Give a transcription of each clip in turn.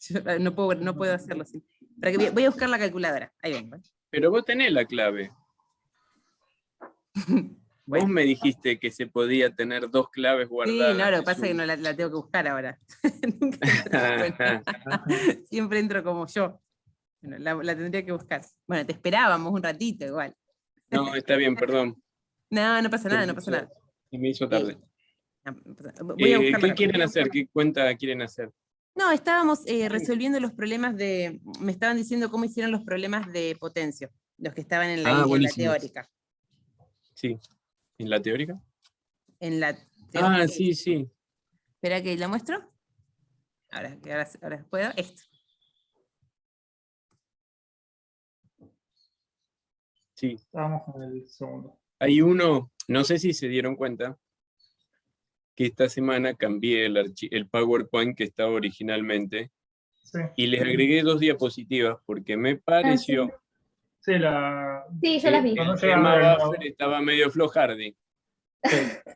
Yo no puedo hacerlo así. Voy a buscar la calculadora. Ahí vengo. Pero vos tenés la clave. Bueno. Vos me dijiste que se podía tener 2 claves guardadas. Sí, no, lo que pasa es que no la tengo que buscar ahora. Siempre entro como yo. Bueno, la tendría que buscar. Bueno, te esperábamos un ratito igual. No, está bien, perdón. No, no pasa nada, no pasa nada. Y me hizo tarde. No pasa nada. Voy a buscar ¿Qué quieren hacer? ¿Qué cuenta quieren hacer? No, estábamos resolviendo los problemas me estaban diciendo cómo hicieron los problemas de potencia, los que estaban en la Buenísimo. teórica. Sí. ¿En la teórica? En la teórica. Sí, sí. Espera que la muestro. Ahora puedo. Esto. Sí. Vamos con el segundo. Hay uno, no sé si se dieron cuenta, que esta semana cambié el PowerPoint que estaba originalmente, Sí. y les agregué 2 diapositivas porque me pareció Sí, yo las vi. que el tema buffer estaba medio flojardi.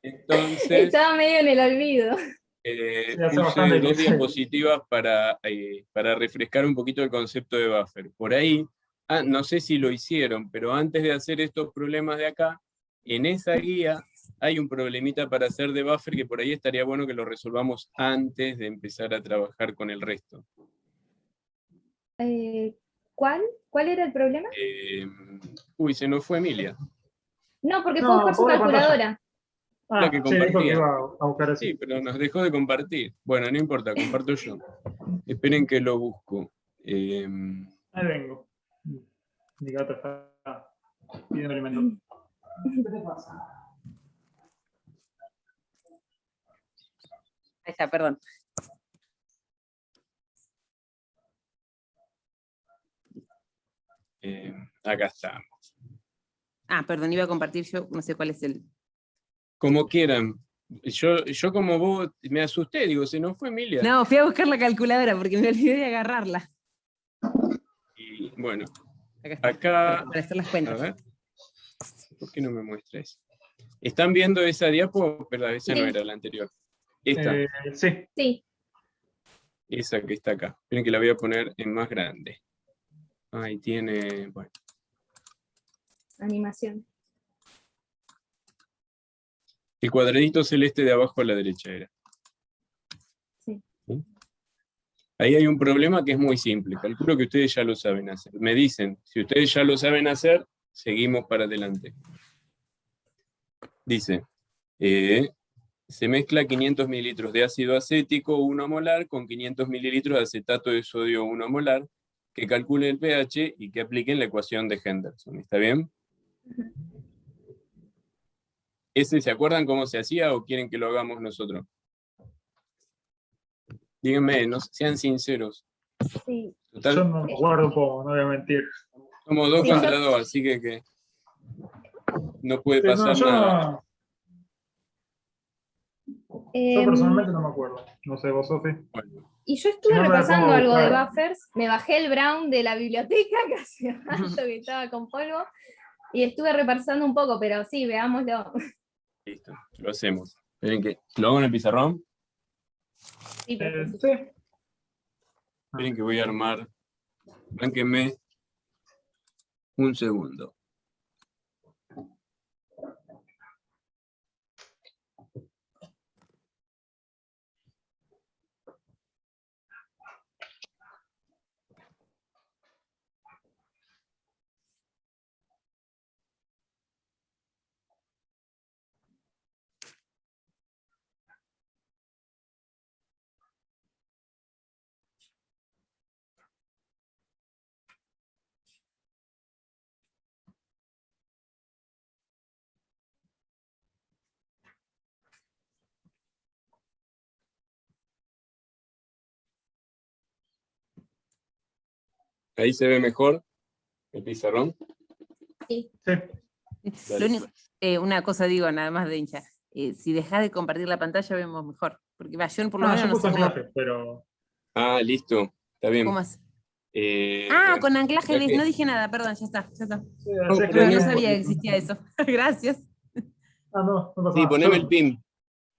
Entonces Estaba medio en el olvido. puse 2 diapositivas para refrescar un poquito el concepto de buffer. Por ahí, no sé si lo hicieron, pero antes de hacer estos problemas de acá, en esa guía hay un problemita para hacer de buffer que por ahí estaría bueno que lo resolvamos antes de empezar a trabajar con el resto. ¿Cuál? ¿Cuál era el problema? Se nos fue Emilia. No, porque fue a buscar su calculadora. La que compartía. Sí, dijo que iba a buscar así. Sí, pero nos dejó de compartir. Bueno, no importa, comparto yo. Esperen que lo busco. Ahí vengo. Mi gato está pidiendo alimento. Ahí está, perdón. Acá estamos. Perdón, iba a compartir yo, no sé cuál es el... Como quieran. Yo como vos me asusté, digo, se nos fue Emilia. No, fui a buscar la calculadora porque me olvidé de agarrarla. Y bueno, Acá para hacer las cuentas. A ver. ¿Por qué no me muestra eso? ¿Están viendo esa diapo? Perdón, esa no era la anterior. Esta. Sí. Esa que está acá. Miren que la voy a poner en más grande. Ahí tiene, bueno. Animación. El cuadradito celeste de abajo a la derecha era. Sí. ¿Sí? Ahí hay un problema que es muy simple. Calculo que ustedes ya lo saben hacer. Me dicen, si ustedes ya lo saben hacer, seguimos para adelante. Dice, se mezcla 500 mililitros de ácido acético 1 molar con 500 mililitros de acetato de sodio 1 molar, que calcule el pH y que apliquen la ecuación de Henderson. ¿Está bien? ¿Se acuerdan cómo se hacía o quieren que lo hagamos nosotros? Díganme, sean sinceros. Sí. Total, yo no me acuerdo un poco, no voy a mentir. Somos 2 contra 2, así que no puede pasar nada. Yo personalmente no me acuerdo. No sé, vos, Sofi. Bueno. Y yo estuve repasando algo de buffers, me bajé el Brown de la biblioteca, que hace rato que estaba con polvo, y estuve repasando un poco, pero sí, veámoslo. Listo, lo hacemos. Esperen que, ¿lo hago en el pizarrón? Sí, sí. Esperen que voy a armar. Bánquenme un segundo. Ahí se ve mejor el pizarrón. Sí. Lo único, una cosa digo, nada más de hincha. Si dejás de compartir la pantalla vemos mejor. Porque yo por lo menos no sé cómo... pero... Listo. Está bien. ¿Cómo hace? Bueno, con anclaje, no dije nada, perdón, ya está. Sí, no sabía que existía eso. Gracias. No pasa sí, nada. poneme el pin.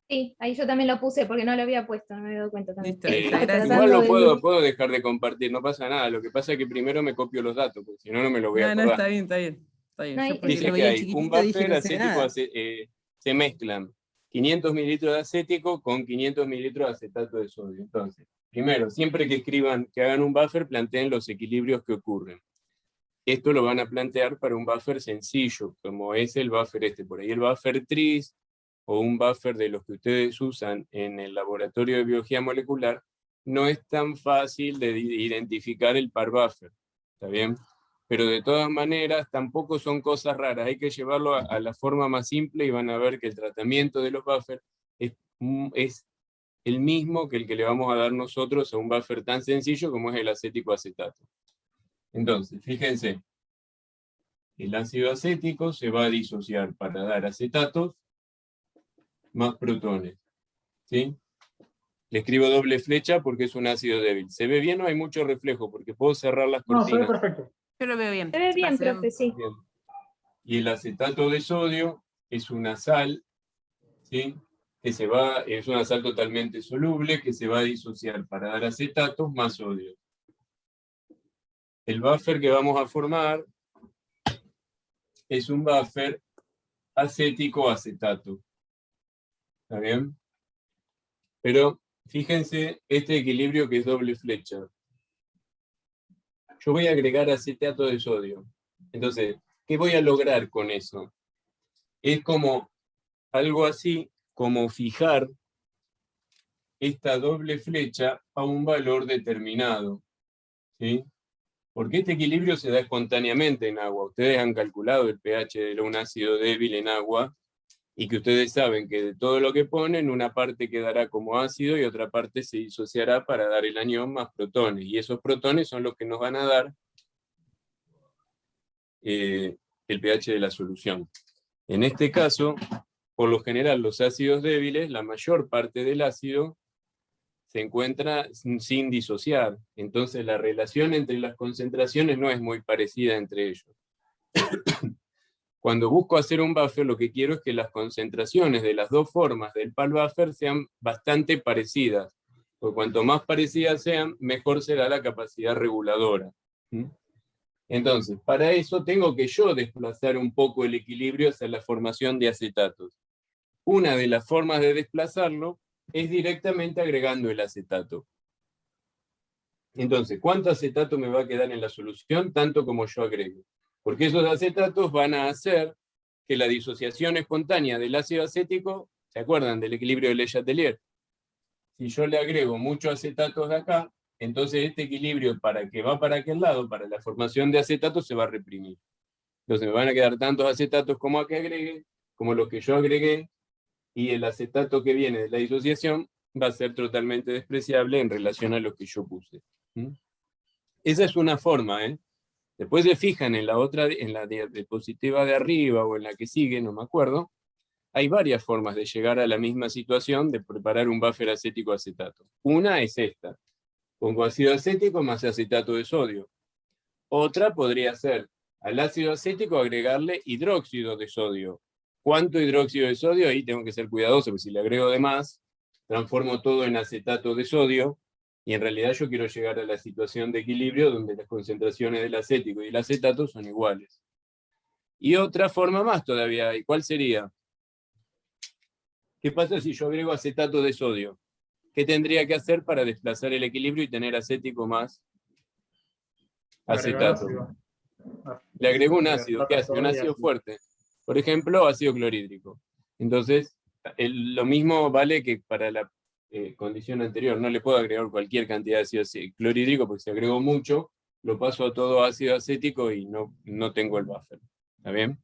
Sí, ahí yo también lo puse porque no lo había puesto, no me había dado cuenta también. Listo, gracias. Igual lo Tratando puedo dejar de compartir, no pasa nada. Lo que pasa es que primero me copio los datos, porque si no, no me lo voy a No, acordar. está bien, está bien. Está bien. No, Yo y- porque Dice lo que veía hay un chiquitito dije buffer no sé acético, nada. se mezclan 500 mililitros de acético con 500 mililitros de acetato de sodio. Entonces, primero, siempre que escriban, que hagan un buffer, planteen los equilibrios que ocurren. Esto lo van a plantear para un buffer sencillo, como es el buffer este. Por ahí el buffer TRIS, o un buffer de los que ustedes usan en el laboratorio de biología molecular, no es tan fácil de identificar el par buffer. ¿Está bien? Pero de todas maneras tampoco son cosas raras, hay que llevarlo a la forma más simple y van a ver que el tratamiento de los buffers es el mismo que el que le vamos a dar nosotros a un buffer tan sencillo como es el acético acetato. Entonces, fíjense, el ácido acético se va a disociar para dar acetatos más protones, ¿sí? Le escribo doble flecha porque es un ácido débil. ¿Se ve bien o hay mucho reflejo? Porque puedo cerrar las No, se ve cortinas. perfecto. Yo lo veo bien. Se ve bien, Se ve- profe, sí. Bien. Y el acetato de sodio es una sal, ¿sí? Es una sal totalmente soluble que se va a disociar para dar acetatos más sodio. El buffer que vamos a formar es un buffer acético-acetato. ¿Está bien? Pero fíjense este equilibrio que es doble flecha. Yo voy a agregar acetato de sodio. Entonces, ¿qué voy a lograr con eso? Es como algo así como fijar esta doble flecha a un valor determinado, ¿sí? Porque este equilibrio se da espontáneamente en agua. Ustedes han calculado el pH de un ácido débil en agua y que ustedes saben que de todo lo que ponen, una parte quedará como ácido y otra parte se disociará para dar el anión más protones. Y esos protones son los que nos van a dar el pH de la solución. En este caso, por lo general, los ácidos débiles, la mayor parte del ácido se encuentra sin disociar. Entonces la relación entre las concentraciones no es muy parecida entre ellos. Cuando busco hacer un buffer, lo que quiero es que las concentraciones de las dos formas del PAL buffer sean bastante parecidas. Porque cuanto más parecidas sean, mejor será la capacidad reguladora. Entonces, para eso tengo que yo desplazar un poco el equilibrio hacia la formación de acetatos. Una de las formas de desplazarlo es directamente agregando el acetato. Entonces, ¿cuánto acetato me va a quedar en la solución? Tanto como yo agregue. Porque esos acetatos van a hacer que la disociación espontánea del ácido acético, ¿se acuerdan del equilibrio de Le Chatelier? Si yo le agrego muchos acetatos de acá, entonces este equilibrio para que va para aquel lado, para la formación de acetatos, se va a reprimir. Entonces me van a quedar tantos acetatos como a que agregue, como los que yo agregué, y el acetato que viene de la disociación va a ser totalmente despreciable en relación a lo que yo puse. Esa es una forma, ¿eh? Después se fijan en la otra, en la diapositiva de arriba o en la que sigue, no me acuerdo, hay varias formas de llegar a la misma situación de preparar un buffer acético-acetato. Una es esta, pongo ácido acético más acetato de sodio. Otra podría ser al ácido acético agregarle hidróxido de sodio. ¿Cuánto hidróxido de sodio? Ahí tengo que ser cuidadoso, porque si le agrego de más, transformo todo en acetato de sodio, y en realidad yo quiero llegar a la situación de equilibrio donde las concentraciones del acético y el acetato son iguales. Y otra forma más todavía hay. ¿Cuál sería? ¿Qué pasa si yo agrego acetato de sodio? ¿Qué tendría que hacer para desplazar el equilibrio y tener acético más Agregar acetato? ácido. Le agrego un ácido. ¿Qué hace? Un ácido fuerte. Por ejemplo, ácido clorhídrico. Entonces, lo mismo vale que para la condición anterior. No le puedo agregar cualquier cantidad de ácido clorhídrico, porque si agrego mucho, lo paso a todo ácido acético y no tengo el buffer. ¿Está bien?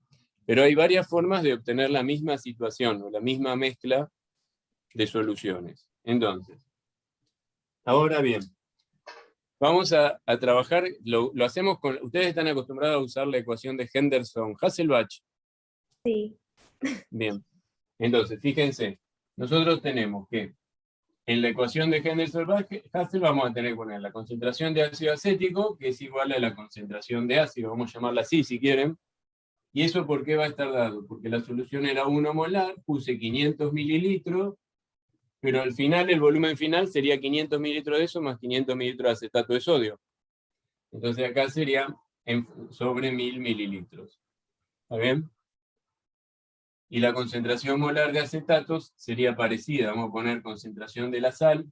Pero hay varias formas de obtener la misma situación o la misma mezcla de soluciones. Entonces, ahora bien, vamos a trabajar, lo hacemos con, ustedes están acostumbrados a usar la ecuación de Henderson-Hasselbalch. Sí. Bien, entonces, fíjense, nosotros tenemos que en la ecuación de Henderson-Hasselbalch vamos a tener que poner la concentración de ácido acético, que es igual a la concentración de ácido, vamos a llamarla así si quieren. ¿Y eso por qué va a estar dado? Porque la solución era 1 molar, puse 500 mililitros, pero al final el volumen final sería 500 mililitros de eso más 500 mililitros de acetato de sodio. Entonces acá sería sobre 1000 mililitros. ¿Está bien? Y la concentración molar de acetatos sería parecida. Vamos a poner concentración de la sal,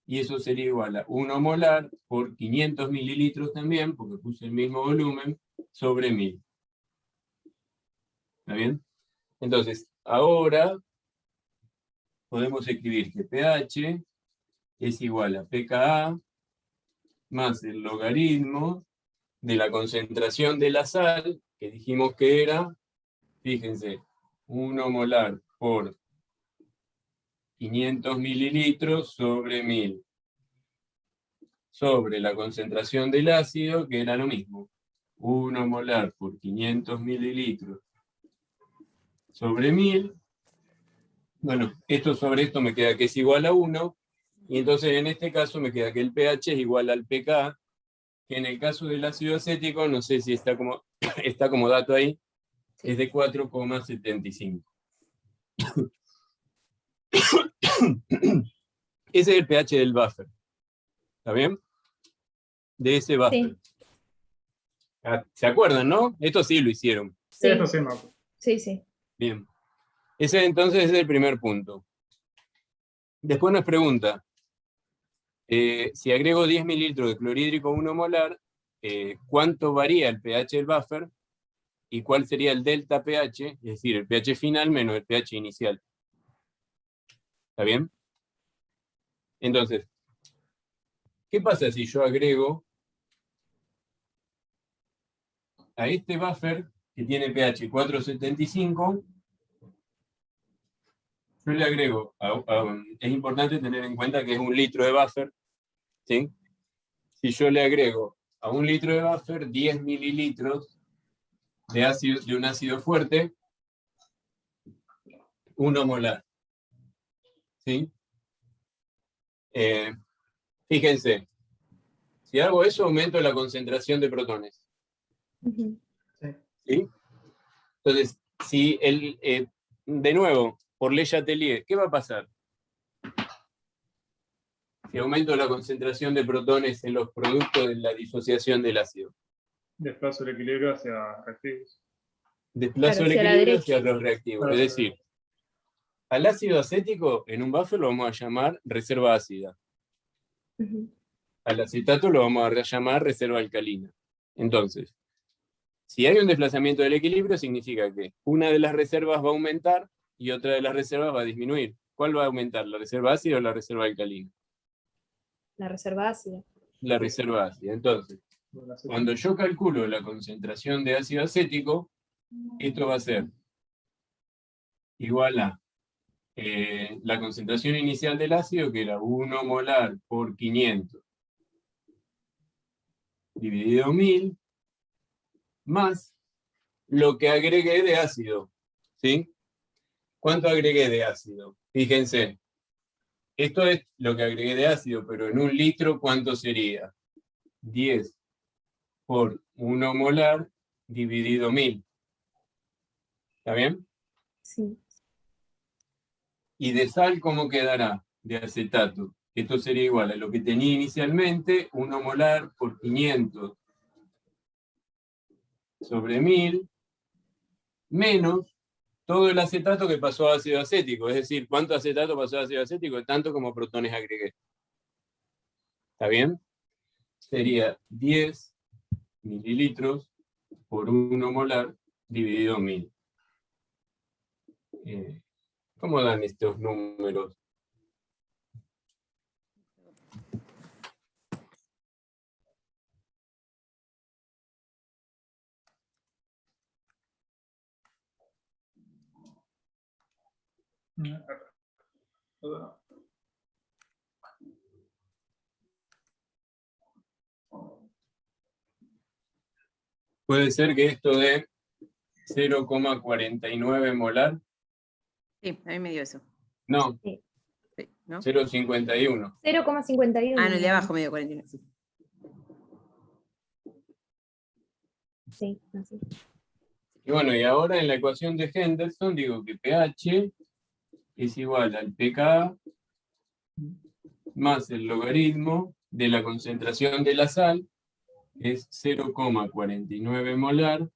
y eso sería igual a 1 molar por 500 mililitros también, porque puse el mismo volumen, sobre 1000. ¿Está bien? Entonces, ahora podemos escribir que pH es igual a pKa más el logaritmo de la concentración de la sal, que dijimos que era, fíjense, 1 molar por 500 mililitros sobre 1000, sobre la concentración del ácido, que era lo mismo, 1 molar por 500 mililitros sobre 1000. Bueno, esto sobre esto me queda que es igual a 1, y entonces en este caso me queda que el pH es igual al pK, que en el caso del ácido acético, no sé si está como, está como dato ahí, es de 4,75. Ese es el pH del buffer. ¿Está bien? De ese buffer. Sí. ¿Se acuerdan, no? Esto sí lo hicieron. Sí, Esto sí, no. sí. Bien. Ese entonces es el primer punto. Después nos pregunta, si agrego 10 mililitros de clorhídrico 1 molar, ¿cuánto varía el pH del buffer? ¿Y cuál sería el delta pH? Es decir, el pH final menos el pH inicial. ¿Está bien? Entonces, ¿qué pasa si yo agrego a este buffer, que tiene pH 4,75, yo le agrego, es importante tener en cuenta que es 1 litro de buffer, ¿sí? Si yo le agrego a 1 litro de buffer 10 mililitros de un ácido fuerte, 1 molar, ¿sí? Fíjense, si hago eso, aumento la concentración de protones. Ujú. ¿Sí? Entonces, si de nuevo, por ley Chatelier, ¿qué va a pasar? Si aumento la concentración de protones en los productos de la disociación del ácido. Desplazo el equilibrio hacia reactivos. Desplazo Claro, el hacia la equilibrio derecha. hacia los reactivos. Claro, Es decir, al ácido acético en un buffer lo vamos a llamar reserva ácida. Ujú. Al acetato lo vamos a llamar reserva alcalina. Entonces, si hay un desplazamiento del equilibrio, significa que una de las reservas va a aumentar y otra de las reservas va a disminuir. ¿Cuál va a aumentar, la reserva ácida o la reserva alcalina? La reserva ácida. La reserva ácida. Entonces, cuando yo calculo la concentración de ácido acético, esto va a ser igual a la concentración inicial del ácido, que era 1 molar por 500 dividido 1000, más lo que agregué de ácido. ¿Sí? ¿Cuánto agregué de ácido? Fíjense, esto es lo que agregué de ácido, pero en 1 litro, ¿cuánto sería? 10 por 1 molar dividido 1000. ¿Está bien? Sí. ¿Y de sal cómo quedará? De acetato. Esto sería igual a lo que tenía inicialmente, 1 molar por 500 sobre 1000, menos todo el acetato que pasó a ácido acético. Es decir, ¿cuánto acetato pasó a ácido acético? Tanto como protones agregué. ¿Está bien? Sería 10 mililitros por 1 molar dividido 1000. ¿Cómo dan estos números? Puede ser que esto dé 0,49 molar. Sí, a mí me dio eso. No, Sí. Sí, ¿no? 0,51. 0,51. Ah, no, el de abajo me dio 49. Sí. Sí, así. Y bueno, y ahora en la ecuación de Henderson digo que pH es igual al pKa más el logaritmo de la concentración de la sal, es 0,49 molar,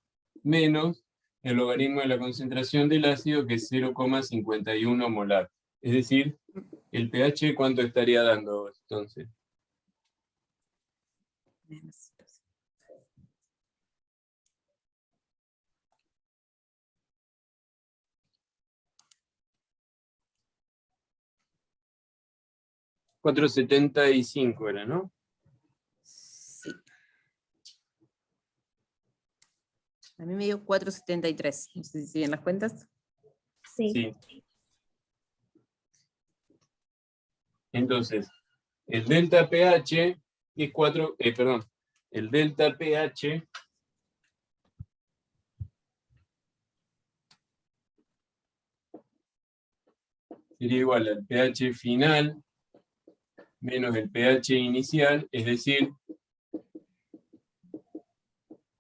menos el logaritmo de la concentración del ácido, que es 0,51 molar. Es decir, el pH, ¿cuánto estaría dando entonces? $4.75 era, ¿no? Sí. A mí me dio 4.73. No sé si siguen las cuentas. Sí. Sí. Entonces, el delta pH es 4, el delta pH sería igual al pH final menos el pH inicial, es decir,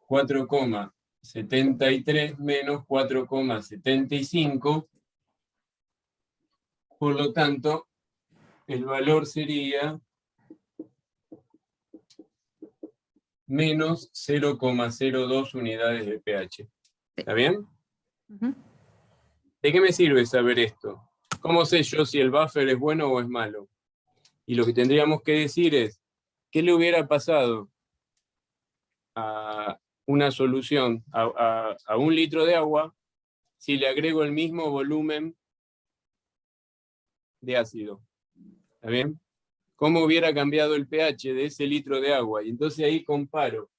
4,73 menos 4,75. Por lo tanto, el valor sería menos 0,02 unidades de pH. ¿Está bien? Ujú. ¿De qué me sirve saber esto? ¿Cómo sé yo si el buffer es bueno o es malo? Y lo que tendríamos que decir es, ¿qué le hubiera pasado a una solución, a 1 litro de agua, si le agrego el mismo volumen de ácido? ¿Está bien? ¿Cómo hubiera cambiado el pH de ese litro de agua? Y entonces ahí comparo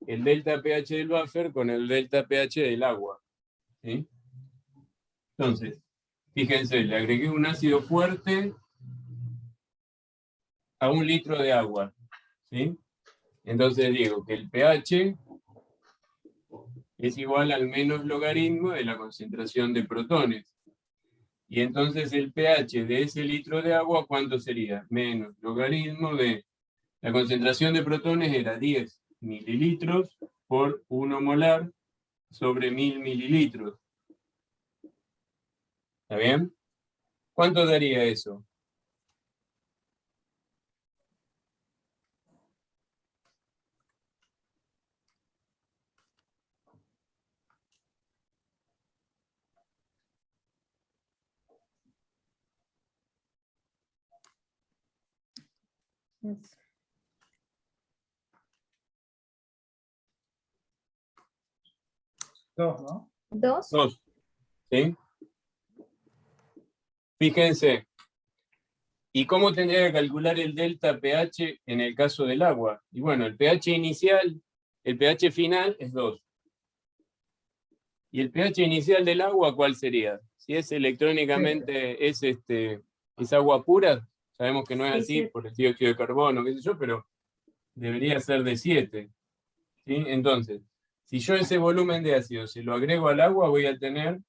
el delta pH del buffer con el delta pH del agua. ¿Sí? Entonces, fíjense, le agregué un ácido fuerte a 1 litro de agua. ¿Sí? Entonces digo que el pH es igual al menos logaritmo de la concentración de protones. Y entonces el pH de ese litro de agua, ¿cuánto sería? Menos logaritmo de la concentración de protones, era 10 mililitros por 1 molar sobre 1000 mililitros. ¿Está bien? ¿Cuánto daría eso? Dos, ¿no? 2. 2. ¿Sí? Fíjense. ¿Y cómo tendría que calcular el delta pH en el caso del agua? Y bueno, el pH inicial, el pH final es 2. ¿Y el pH inicial del agua cuál sería? Si es electrónicamente, es agua pura, sabemos que no es así por el dióxido de carbono, qué sé yo, pero debería ser de 7. ¿Sí? Entonces, si yo ese volumen de ácido se lo agrego al agua, voy a tener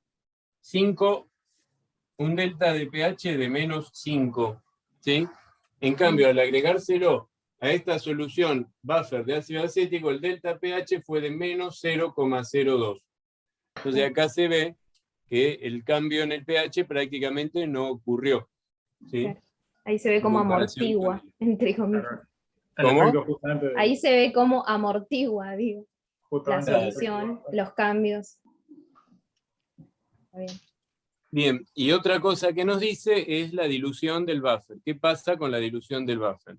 5, un delta de pH de menos 5. ¿Sí? En cambio, al agregárselo a esta solución buffer de ácido acético, el delta pH fue de menos 0,02. Entonces acá se ve que el cambio en el pH prácticamente no ocurrió. ¿Sí? Claro. Ahí se ve cómo amortigua, entre comillas. ¿Cómo? Ahí se ve cómo amortigua, digo, la Justamente solución, los cambios. Está bien. Bien, y otra cosa que nos dice es la dilución del buffer. ¿Qué pasa con la dilución del buffer?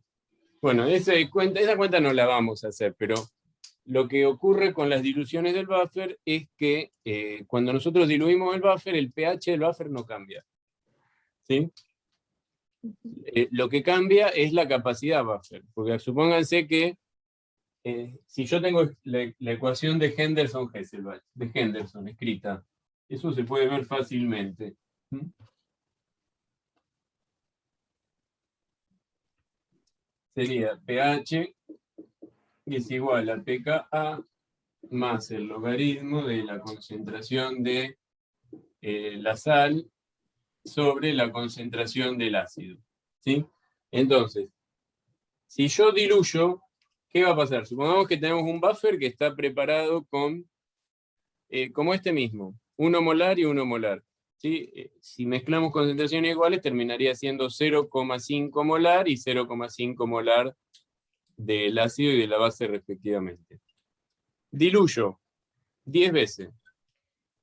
Bueno, esa cuenta no la vamos a hacer, pero lo que ocurre con las diluciones del buffer es que cuando nosotros diluimos el buffer, el pH del buffer no cambia. ¿Sí? Lo que cambia es la capacidad buffer, porque supónganse que si yo tengo la ecuación de Henderson-Hasselbalch, de Henderson escrita, eso se puede ver fácilmente. Sería pH es igual a pKa más el logaritmo de la concentración de la sal sobre la concentración del ácido. ¿Sí? Entonces, si yo diluyo, ¿qué va a pasar? Supongamos que tenemos un buffer que está preparado con, como este mismo, 1 molar y 1 molar. ¿sí? Si mezclamos concentraciones iguales, terminaría siendo 0,5 molar y 0,5 molar del ácido y de la base respectivamente. Diluyo 10 veces.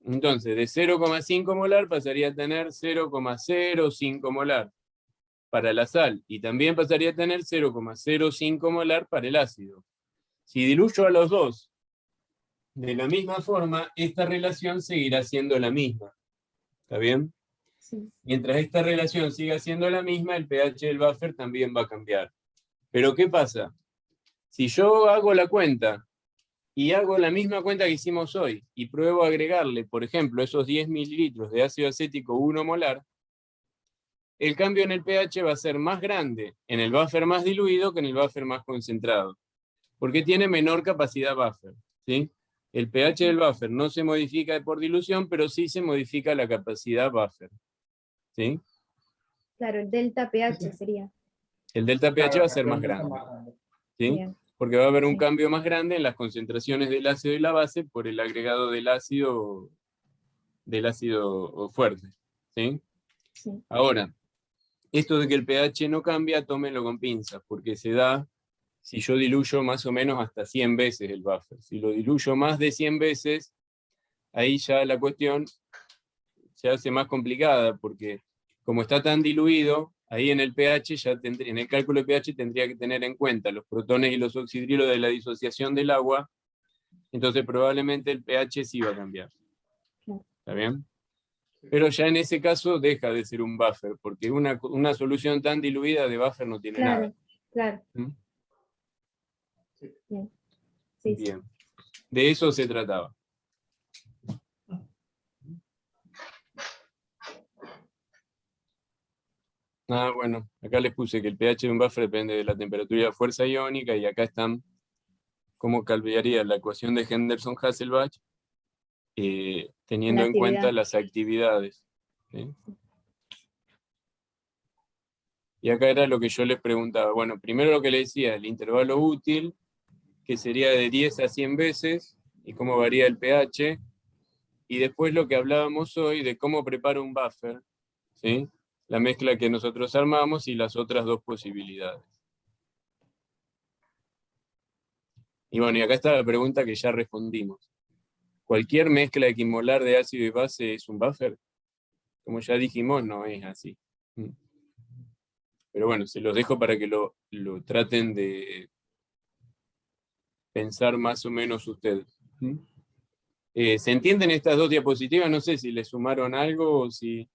Entonces, de 0,5 molar pasaría a tener 0,05 molar para la sal, y también pasaría a tener 0,05 molar para el ácido. Si diluyo a los dos de la misma forma, esta relación seguirá siendo la misma. ¿Está bien? Sí. Mientras esta relación siga siendo la misma, el pH del buffer también va a cambiar. Pero ¿qué pasa? Si yo hago la cuenta, y hago la misma cuenta que hicimos hoy, y pruebo a agregarle, por ejemplo, esos 10 mililitros de ácido acético 1 molar, el cambio en el pH va a ser más grande en el buffer más diluido que en el buffer más concentrado, porque tiene menor capacidad buffer, ¿sí? El pH del buffer no se modifica por dilución, pero sí se modifica la capacidad buffer, ¿sí? Claro, el delta pH sería. El delta pH Claro, va a ser más entonces grande, más grande. ¿sí? Bien. Porque va a haber un Sí. cambio más grande en las concentraciones del ácido y la base por el agregado del ácido fuerte, ¿sí? Sí. Ahora, esto de que el pH no cambia, tómenlo con pinzas, porque se da si yo diluyo más o menos hasta 100 veces el buffer. Si lo diluyo más de 100 veces, ahí ya la cuestión se hace más complicada, porque como está tan diluido, ahí en el pH, en el cálculo de pH tendría que tener en cuenta los protones y los oxidrilos de la disociación del agua, entonces probablemente el pH sí va a cambiar. ¿Está bien? Pero ya en ese caso deja de ser un buffer, porque una solución tan diluida de buffer no tiene Claro, nada. claro. ¿Mm? Bien. Sí, sí. Bien. De eso se trataba. Ah, bueno, acá les puse que el pH de un buffer depende de la temperatura y la fuerza iónica, y acá están cómo cambiaría la ecuación de Henderson-Hasselbalch teniendo La en cuenta actividad. las actividades, ¿sí? Y acá era lo que yo les preguntaba. Bueno, primero lo que les decía, el intervalo útil, que sería de 10 a 100 veces, y cómo varía el pH, y después lo que hablábamos hoy de cómo preparo un buffer, ¿sí? La mezcla que nosotros armamos y las otras dos posibilidades. Y bueno, y acá está la pregunta que ya respondimos. ¿Cualquier mezcla equimolar de ácido y base es un buffer? Como ya dijimos, no es así. Pero bueno, se los dejo para que lo traten de pensar más o menos ustedes. ¿Se entienden estas dos diapositivas? No sé si les sumaron algo o si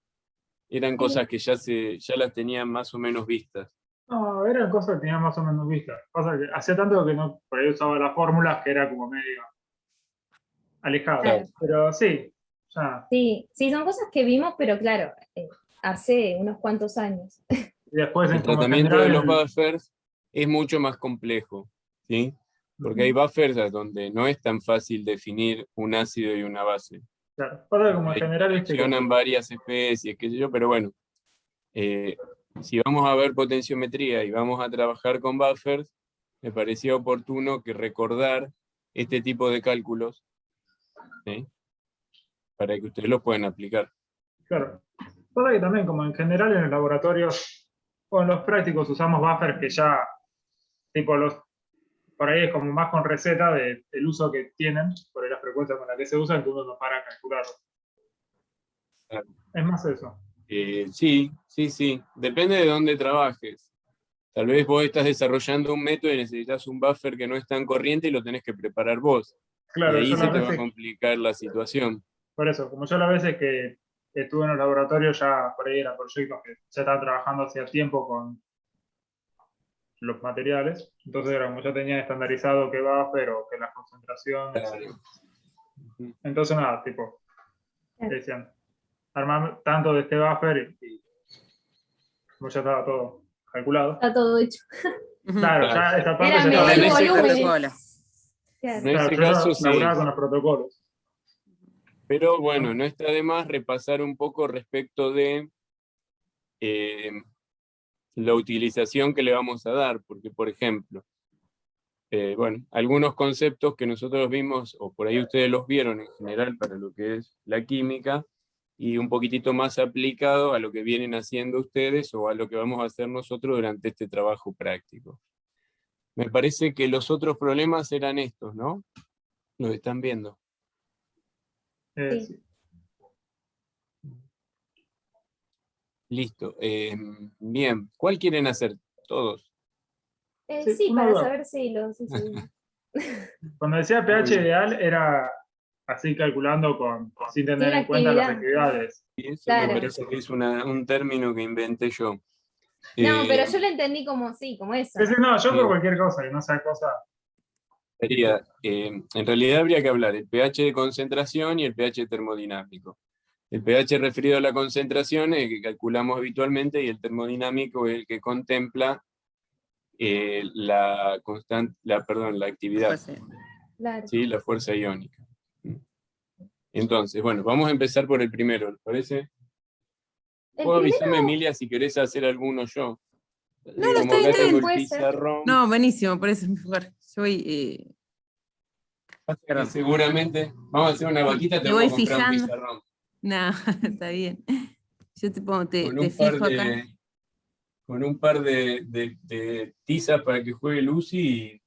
eran cosas que ya las tenían más o menos vistas. No, eran cosas que tenía más o menos vistas. Pasa que hacía tanto que no, por ahí usaba las fórmulas que era como medio alejado. Claro. Pero sí, ya. Sí, sí, son cosas que vimos, pero claro, hace unos cuantos años. Y después, El como en tratamiento de los general, buffers es mucho más complejo, ¿sí? Porque hay buffers donde no es tan fácil definir un ácido y una base. claro, pasa que como en general, viste, Funcionan varias especies, qué sé yo, pero bueno, si vamos a ver potenciometría y vamos a trabajar con buffers, me parecía oportuno que recordar este tipo de cálculos, ¿sí? Para que ustedes los puedan aplicar. claro. Pasa que también, como en general en los laboratorios o en los prácticos usamos buffers que ya, tipo por ahí es como más con receta del uso que tienen, por ahí la frecuencia con la que se usan, que uno no para a calcularlo. Claro. Es más eso. Sí. Depende de dónde trabajes. Tal vez vos estás desarrollando un método y necesitas un buffer que no es tan corriente y lo tenés que preparar vos. Y Claro, ahí yo se las te va a veces, complicar la situación. por eso, como yo las veces que estuve en los laboratorios ya por ahí eran proyectos que ya estaban trabajando hacía tiempo con los materiales, entonces era como ya tenían estandarizado qué buffer o que las concentraciones. Claro. Entonces nada, tipo, decían, armar tanto de este buffer y como ya estaba todo calculado. Está todo hecho. Claro, ya esta parte Era ya estaba medir en ese hecha. volúmenes. En Claro. ese Claro, yo caso ya sí. laburaba con los protocolos. Pero bueno, no está de más repasar un poco respecto de la utilización que le vamos a dar, porque por ejemplo, bueno, algunos conceptos que nosotros vimos, o por ahí ustedes los vieron en general para lo que es la química, y un poquitito más aplicado a lo que vienen haciendo ustedes o a lo que vamos a hacer nosotros durante este trabajo práctico. Me parece que los otros problemas eran estos, ¿no? Los están viendo. Sí. Listo. Bien. ¿Cuál quieren hacer? Todos. Sí, una para duda. saber si lo... sí. Cuando decía pH ideal era así calculando sin tener la en cuenta las actividad. actividades. Y eso Claro. me parece que es un término que inventé yo. No, pero yo lo entendí como eso. Sí, no, yo por Bien. cualquier cosa, que no sea cosa. Sería, en realidad habría que hablar el pH de concentración y el pH termodinámico. El pH referido a la concentración es el que calculamos habitualmente y el termodinámico es el que contempla la actividad, Claro. ¿sí? La fuerza iónica. Entonces, bueno, vamos a empezar por el primero, ¿les parece? El Puedo avisarme, primero- Emilia, si querés hacer alguno yo. No, Como está acá bien, tengo el puede ser. pizarrón, No, buenísimo, por eso es mejor. Yo voy, pasa que perdón. seguramente vamos a hacer una vaquita, te voy vamos a comprar un fijando. pizarrón. No, está bien. Yo te pongo, Con te un par fijo acá. con un par de tizas para que juegue Lucy,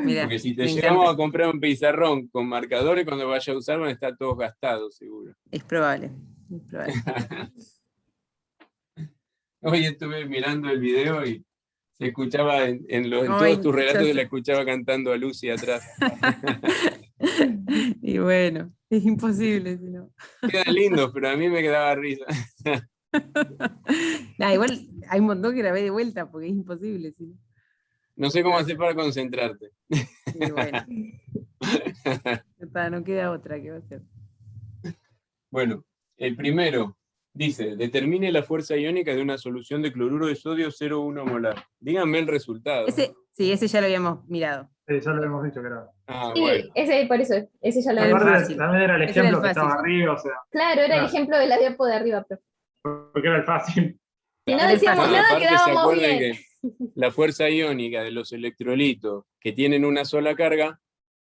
Mira, porque si te me llegamos encanta. a comprar un pizarrón con marcadores, cuando vaya a usar van a estar todos gastados, seguro. Es probable. Es probable. Hoy estuve mirando el video y se escuchaba en Ay, todos tus ya relatos, se la sé. escuchaba cantando a Lucy atrás. Y bueno, es imposible si no. Quedan lindos, pero a mí me quedaba risa. Nah, igual hay un montón que grabé de vuelta porque es imposible. Si no. No sé cómo hacer para concentrarte. Y bueno, no queda otra que va a ser. Bueno, el primero dice, determine la fuerza iónica de una solución de cloruro de sodio 0,1 molar. Díganme el resultado. Sí, ese ya lo habíamos mirado. Sí, ya lo habíamos dicho que era. Ah, Sí, bueno. ese por eso, ese ya lo Era habíamos Aparte, fácil. también era el Ese era el ejemplo que fácil. estaba arriba, o sea, Claro, era el Claro. ejemplo de la diapo de arriba, pero porque era el fácil. si no Era el decíamos fácil. nada, Aparte, se quedábamos acuerden bien. que la fuerza iónica de los electrolitos que tienen una sola carga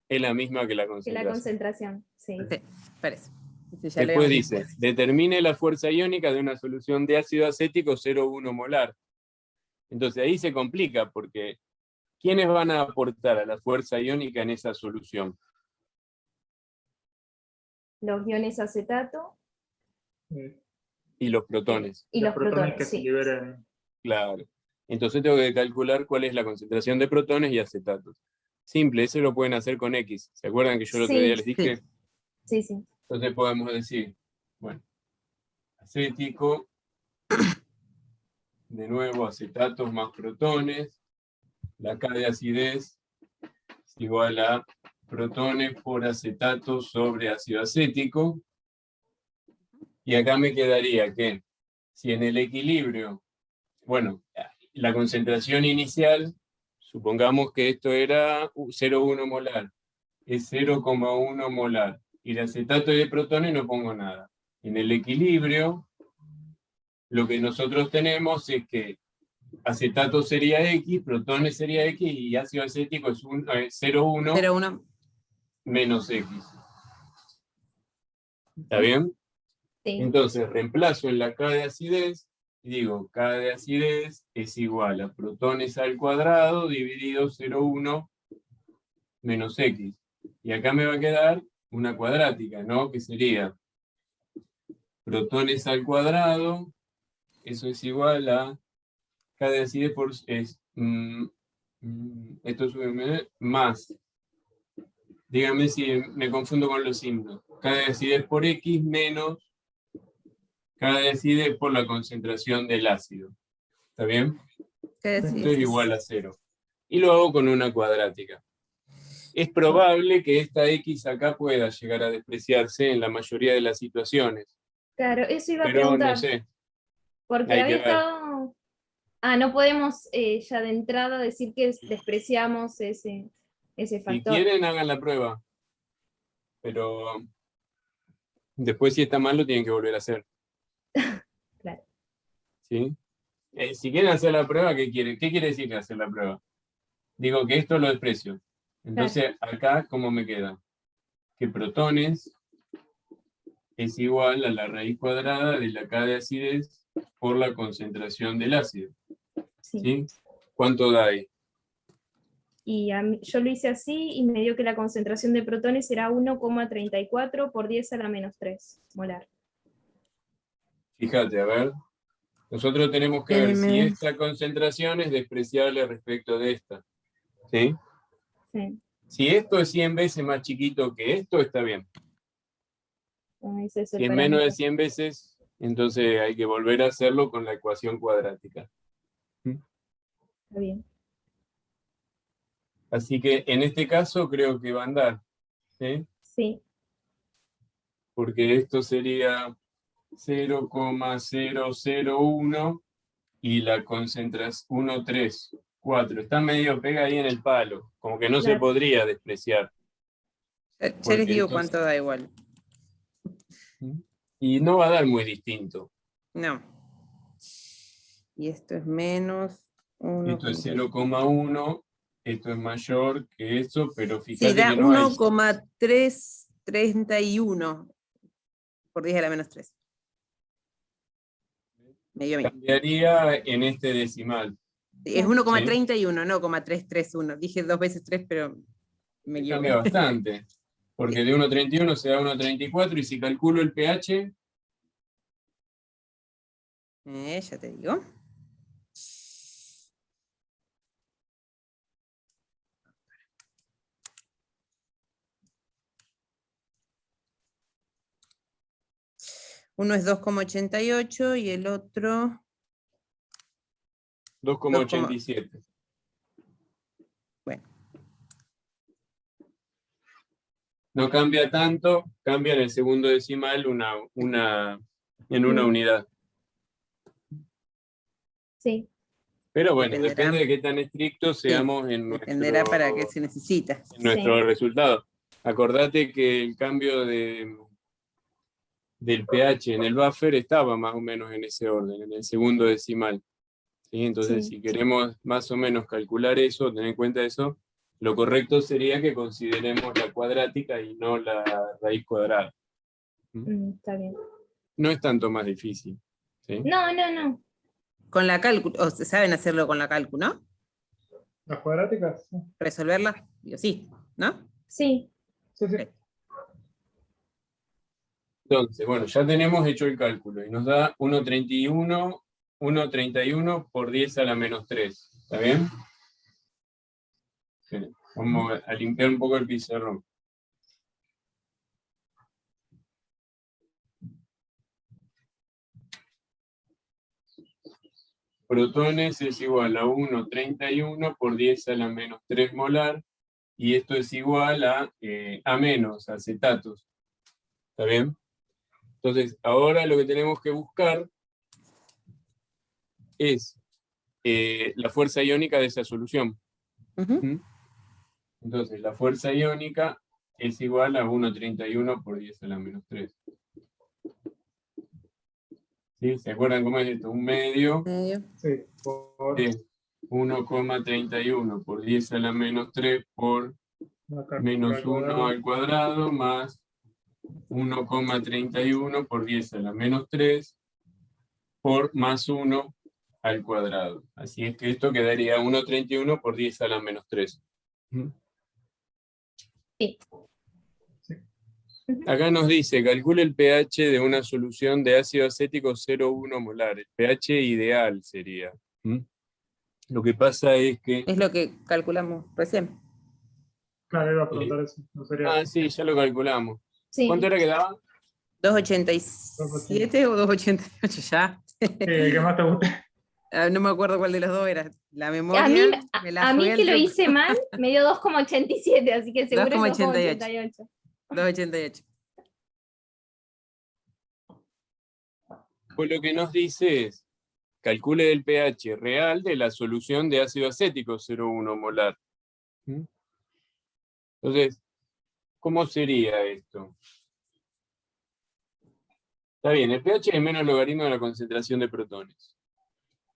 es la misma que la Que la concentración. concentración, sí. Sí, parece. Ese ya lo Después habíamos dice, visto. determine la fuerza iónica de una solución de ácido acético 0,1 molar. Entonces ahí se complica porque ¿quiénes van a aportar a la fuerza iónica en esa solución? Los iones acetato Y los protones. y los protones, que se sí. liberen. Claro. Entonces tengo que calcular cuál es la concentración de protones y acetatos. Simple, eso lo pueden hacer con X. ¿Se acuerdan que yo el otro Sí, día les dije? Sí, sí. Entonces podemos decir, bueno, acético, de nuevo acetatos más protones, la K de acidez es igual a protones por acetato sobre ácido acético. Y acá me quedaría que si en el equilibrio, bueno, la concentración inicial, supongamos que esto era 0,1 molar, es 0,1 molar, y de acetato y de protones no pongo nada. En el equilibrio, lo que nosotros tenemos es que acetato sería X, protones sería X, y ácido acético es 0,1 0,1. menos X. ¿Está bien? Sí. Entonces reemplazo en la K de acidez y digo K de acidez es igual a protones al cuadrado dividido 0,1 menos X. Y acá me va a quedar una cuadrática, ¿no? Que sería protones al cuadrado, eso es igual a K de acidez por esto es más. Díganme si me confundo con los signos. K de acidez por X menos K de acidez por la concentración del ácido. ¿Está bien? Esto es igual a 0. Y lo hago con una cuadrática. Es probable que esta X acá pueda llegar a despreciarse en la mayoría de las situaciones. Claro, eso iba a Pero preguntar. no sé. Porque Hay había que ver. estado... no podemos ya de entrada decir que despreciamos ese Si factor. quieren, hagan la prueba. Pero después, si está mal, lo tienen que volver a hacer. Claro. ¿Sí? Si quieren hacer la prueba, ¿qué quiere? ¿Qué quiere decir hacer la prueba? Digo que esto lo desprecio. Entonces, acá, ¿cómo me queda? Que protones es igual a la raíz cuadrada de la K de acidez por la concentración del ácido. Sí. ¿Sí? ¿Cuánto da ahí? Y yo lo hice así y me dio que la concentración de protones era 1,34 por 10 a la menos 3 molar. Fíjate, a ver. Nosotros tenemos que ver si esta concentración es despreciable respecto de esta. ¿Sí? Sí. Si esto es 100 veces más chiquito que esto, está bien. Ese es el Si es menos de parámetro. 100 veces, entonces hay que volver a hacerlo con la ecuación cuadrática. Está bien. Así que en este caso creo que va a andar. ¿Sí? Sí. Porque esto sería 0,001 y la concentración 1,34. Está medio pega ahí en el palo, como que no se Claro. podría despreciar. Ya les Porque digo entonces- cuánto da igual. Y no va a dar muy distinto. No. Y esto es menos 1. Esto es 0,1, esto es mayor que eso, pero Sí, fíjate da que no hay 1,331 por 10 a la menos 3. Medio bien. cambiaría en este decimal. Es 1,31, no 0,331. Dije 2 veces 3, pero me Cambia equivoqué. bastante, porque de 1,31 se da 1,34 y si calculo el pH, Ya te digo. Uno es 2,88 y el otro 2,87. Bueno, No cambia tanto, cambia en el segundo decimal en una unidad. Sí. Pero bueno, Dependerá. depende de qué tan estrictos seamos en dependerá para qué se necesita. nuestro resultado. Acordate que el cambio del pH en el buffer estaba más o menos en ese orden, en el segundo decimal. ¿Sí? Entonces, Sí. si queremos más o menos calcular eso, tener en cuenta eso, lo correcto sería que consideremos la cuadrática y no la raíz cuadrada. Está bien. No es tanto más difícil. ¿Sí? No. Con la cálculo, o saben hacerlo con la cálculo, ¿no? ¿Las cuadráticas? Sí. Resolverla, digo sí, ¿no? Sí. Sí, sí. Entonces, bueno, ya tenemos hecho el cálculo y nos da 1,31 por 10 a la menos 3. ¿Está bien? Bien, vamos a limpiar un poco el pizarrón. Protones es igual a 1,31 por 10 a la menos 3 molar, y esto es igual a menos, acetatos. ¿Está bien? Entonces, ahora lo que tenemos que buscar es la fuerza iónica de esa solución. Ujú. Entonces, la fuerza iónica es igual a 1,31 por 10 a la menos 3. ¿Sí? ¿Se acuerdan cómo es esto? Un medio Sí, por de 1,31 por 10 a la menos 3 por menos 1 al cuadrado más 1,31 por 10 a la menos 3 por más 1 al cuadrado. Así es que esto quedaría 1,31 por 10 a la menos 3. Sí. Acá nos dice, calcule el pH de una solución de ácido acético 0,1 molar. El pH ideal sería. Lo que pasa es que... Es lo que calculamos recién. Claro, iba a preguntar eso. No sería... sí, ya lo calculamos. Sí. ¿Cuánto era que daba? 2,87 o 2,88 ya. ¿El que más te guste? No me acuerdo cuál de los dos era. La A memoria. mí, me la a mí jugué que al lo truco. hice mal, me dio 2,87, así que seguro es 2,88. 2,88. Pues lo que nos dice es, calcule el pH real de la solución de ácido acético 0,1 molar. Entonces, ¿cómo sería esto? Está bien, el pH es menos logaritmo de la concentración de protones.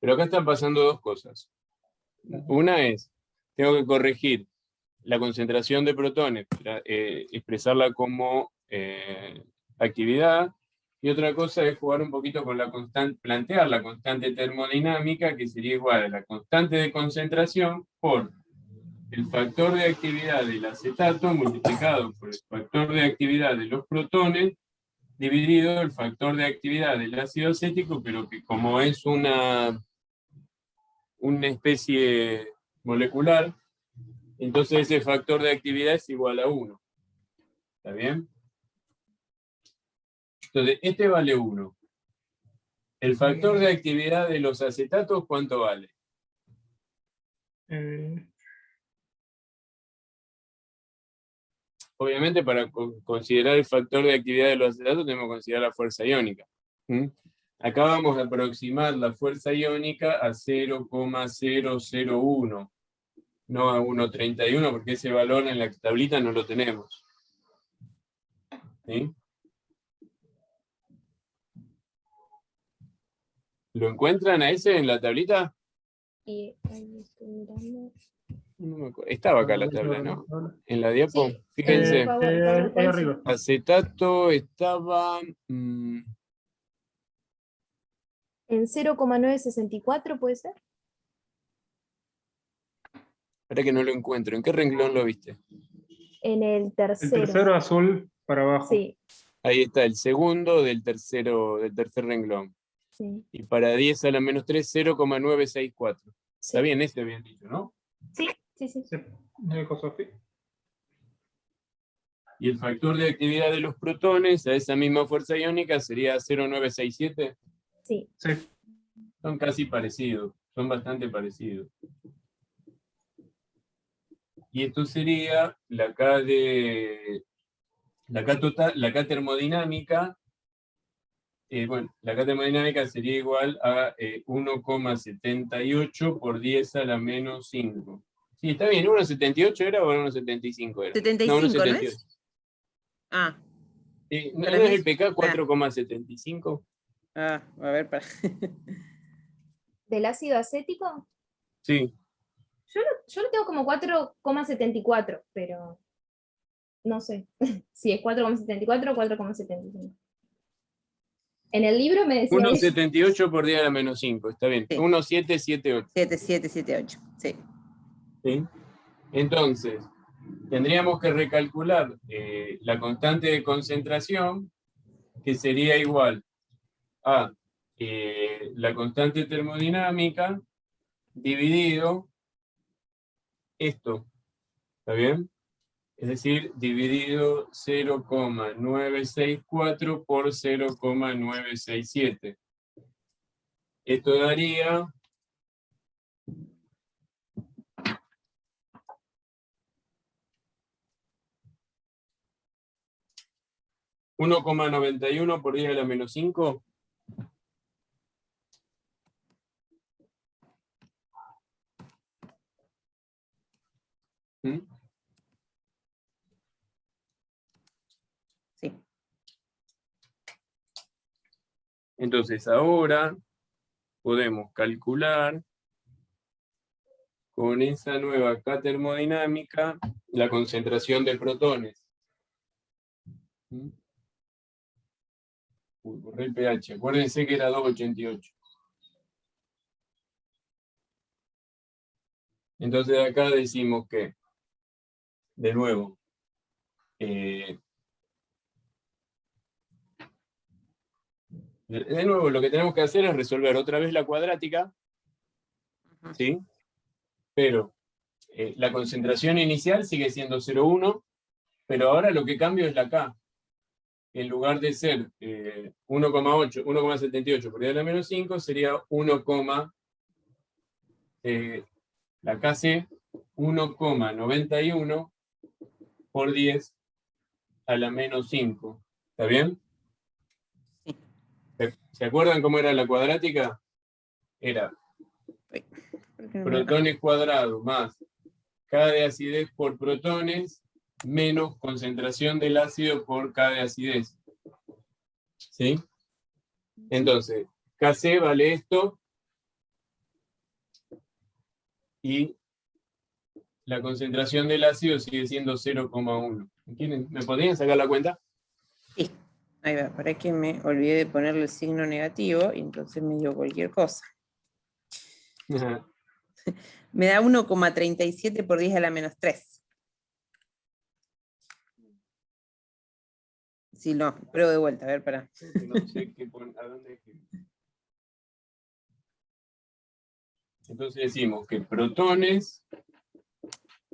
Pero acá están pasando dos cosas. Una es, tengo que corregir la concentración de protones, expresarla como actividad, y otra cosa es jugar un poquito con la constante, plantear la constante termodinámica, que sería igual a la constante de concentración por el factor de actividad del acetato multiplicado por el factor de actividad de los protones, dividido el factor de actividad del ácido acético, pero que como es una especie molecular, entonces ese factor de actividad es igual a 1. ¿Está bien? Entonces, este vale 1. El factor de actividad de los acetatos, ¿cuánto vale? Obviamente, para considerar el factor de actividad de los acetatos, tenemos que considerar la fuerza iónica. Acá vamos a aproximar la fuerza iónica a 0,001, no a 1,31, porque ese valor en la tablita no lo tenemos. ¿Sí? ¿Lo encuentran a ese en la tablita? Y ahí estoy mirando. No me acuerdo. Estaba acá la tabla, ¿no? En la diapo. Sí, Fíjense. Ahí arriba. Acetato estaba... En 0,964 puede ser. Ahora que no lo encuentro. ¿En qué renglón lo viste? En el El tercero. tercero azul para abajo. Sí, Ahí está, el segundo del tercer renglón. sí. Y para 10 a la menos 3, 0,964. Sí. Está bien, ese habían dicho, ¿no? Sí. Sí, me dijo Sofía. Y el factor de actividad de los protones a esa misma fuerza iónica sería 0,967. Sí. Sí. Son casi parecidos, son bastante parecidos. Y esto sería la K termodinámica. Bueno, la K termodinámica sería igual a 1,78 por 10 a la menos 5. Sí, está bien, ¿1,78 era o 1,75 era? 75, no, ¿no 1,78. es? Ah, ¿No para es mí el PK 4,75? a ver, para. ¿Del ácido acético? Sí. Yo lo tengo como 4,74, pero no sé si es 4,74 o 4,75. En el libro me decía 1,78 por 10 a la menos 5, está bien. Sí. 1,778. 7778, sí. ¿Sí? Entonces, tendríamos que recalcular la constante de concentración, que sería igual a la constante termodinámica dividido esto, ¿está bien? Es decir, dividido 0,964 por 0,967. Esto daría 1,91 por 10 a la menos 5. ¿Mm? Sí. Entonces ahora podemos calcular con esa nueva K termodinámica la concentración de protones. ¿Mm? Uy, borré el pH. Acuérdense que era 2,88. Entonces acá decimos que, de nuevo, lo que tenemos que hacer es resolver otra vez la cuadrática, ¿sí? Pero la concentración inicial sigue siendo 0,1, pero ahora lo que cambio es la K. En lugar de ser 1,78 por 10 a la menos 5, sería 1, la KC 1,91 por 10 a la menos 5. ¿Está bien? Sí. ¿Se acuerdan cómo era la cuadrática? Era protones cuadrados más K de acidez por protones menos concentración del ácido por K de acidez. ¿Sí? Entonces, Kc vale esto y la concentración del ácido sigue siendo 0,1. ¿Me podrían sacar la cuenta? Sí. Ahí va, para que me olvidé de ponerle el signo negativo y entonces me dio cualquier cosa. Ajá. Me da 1,37 por 10 a la menos 3. Sí, no, pruebo de vuelta, a ver, para. No sé a dónde escribir. Entonces decimos que protones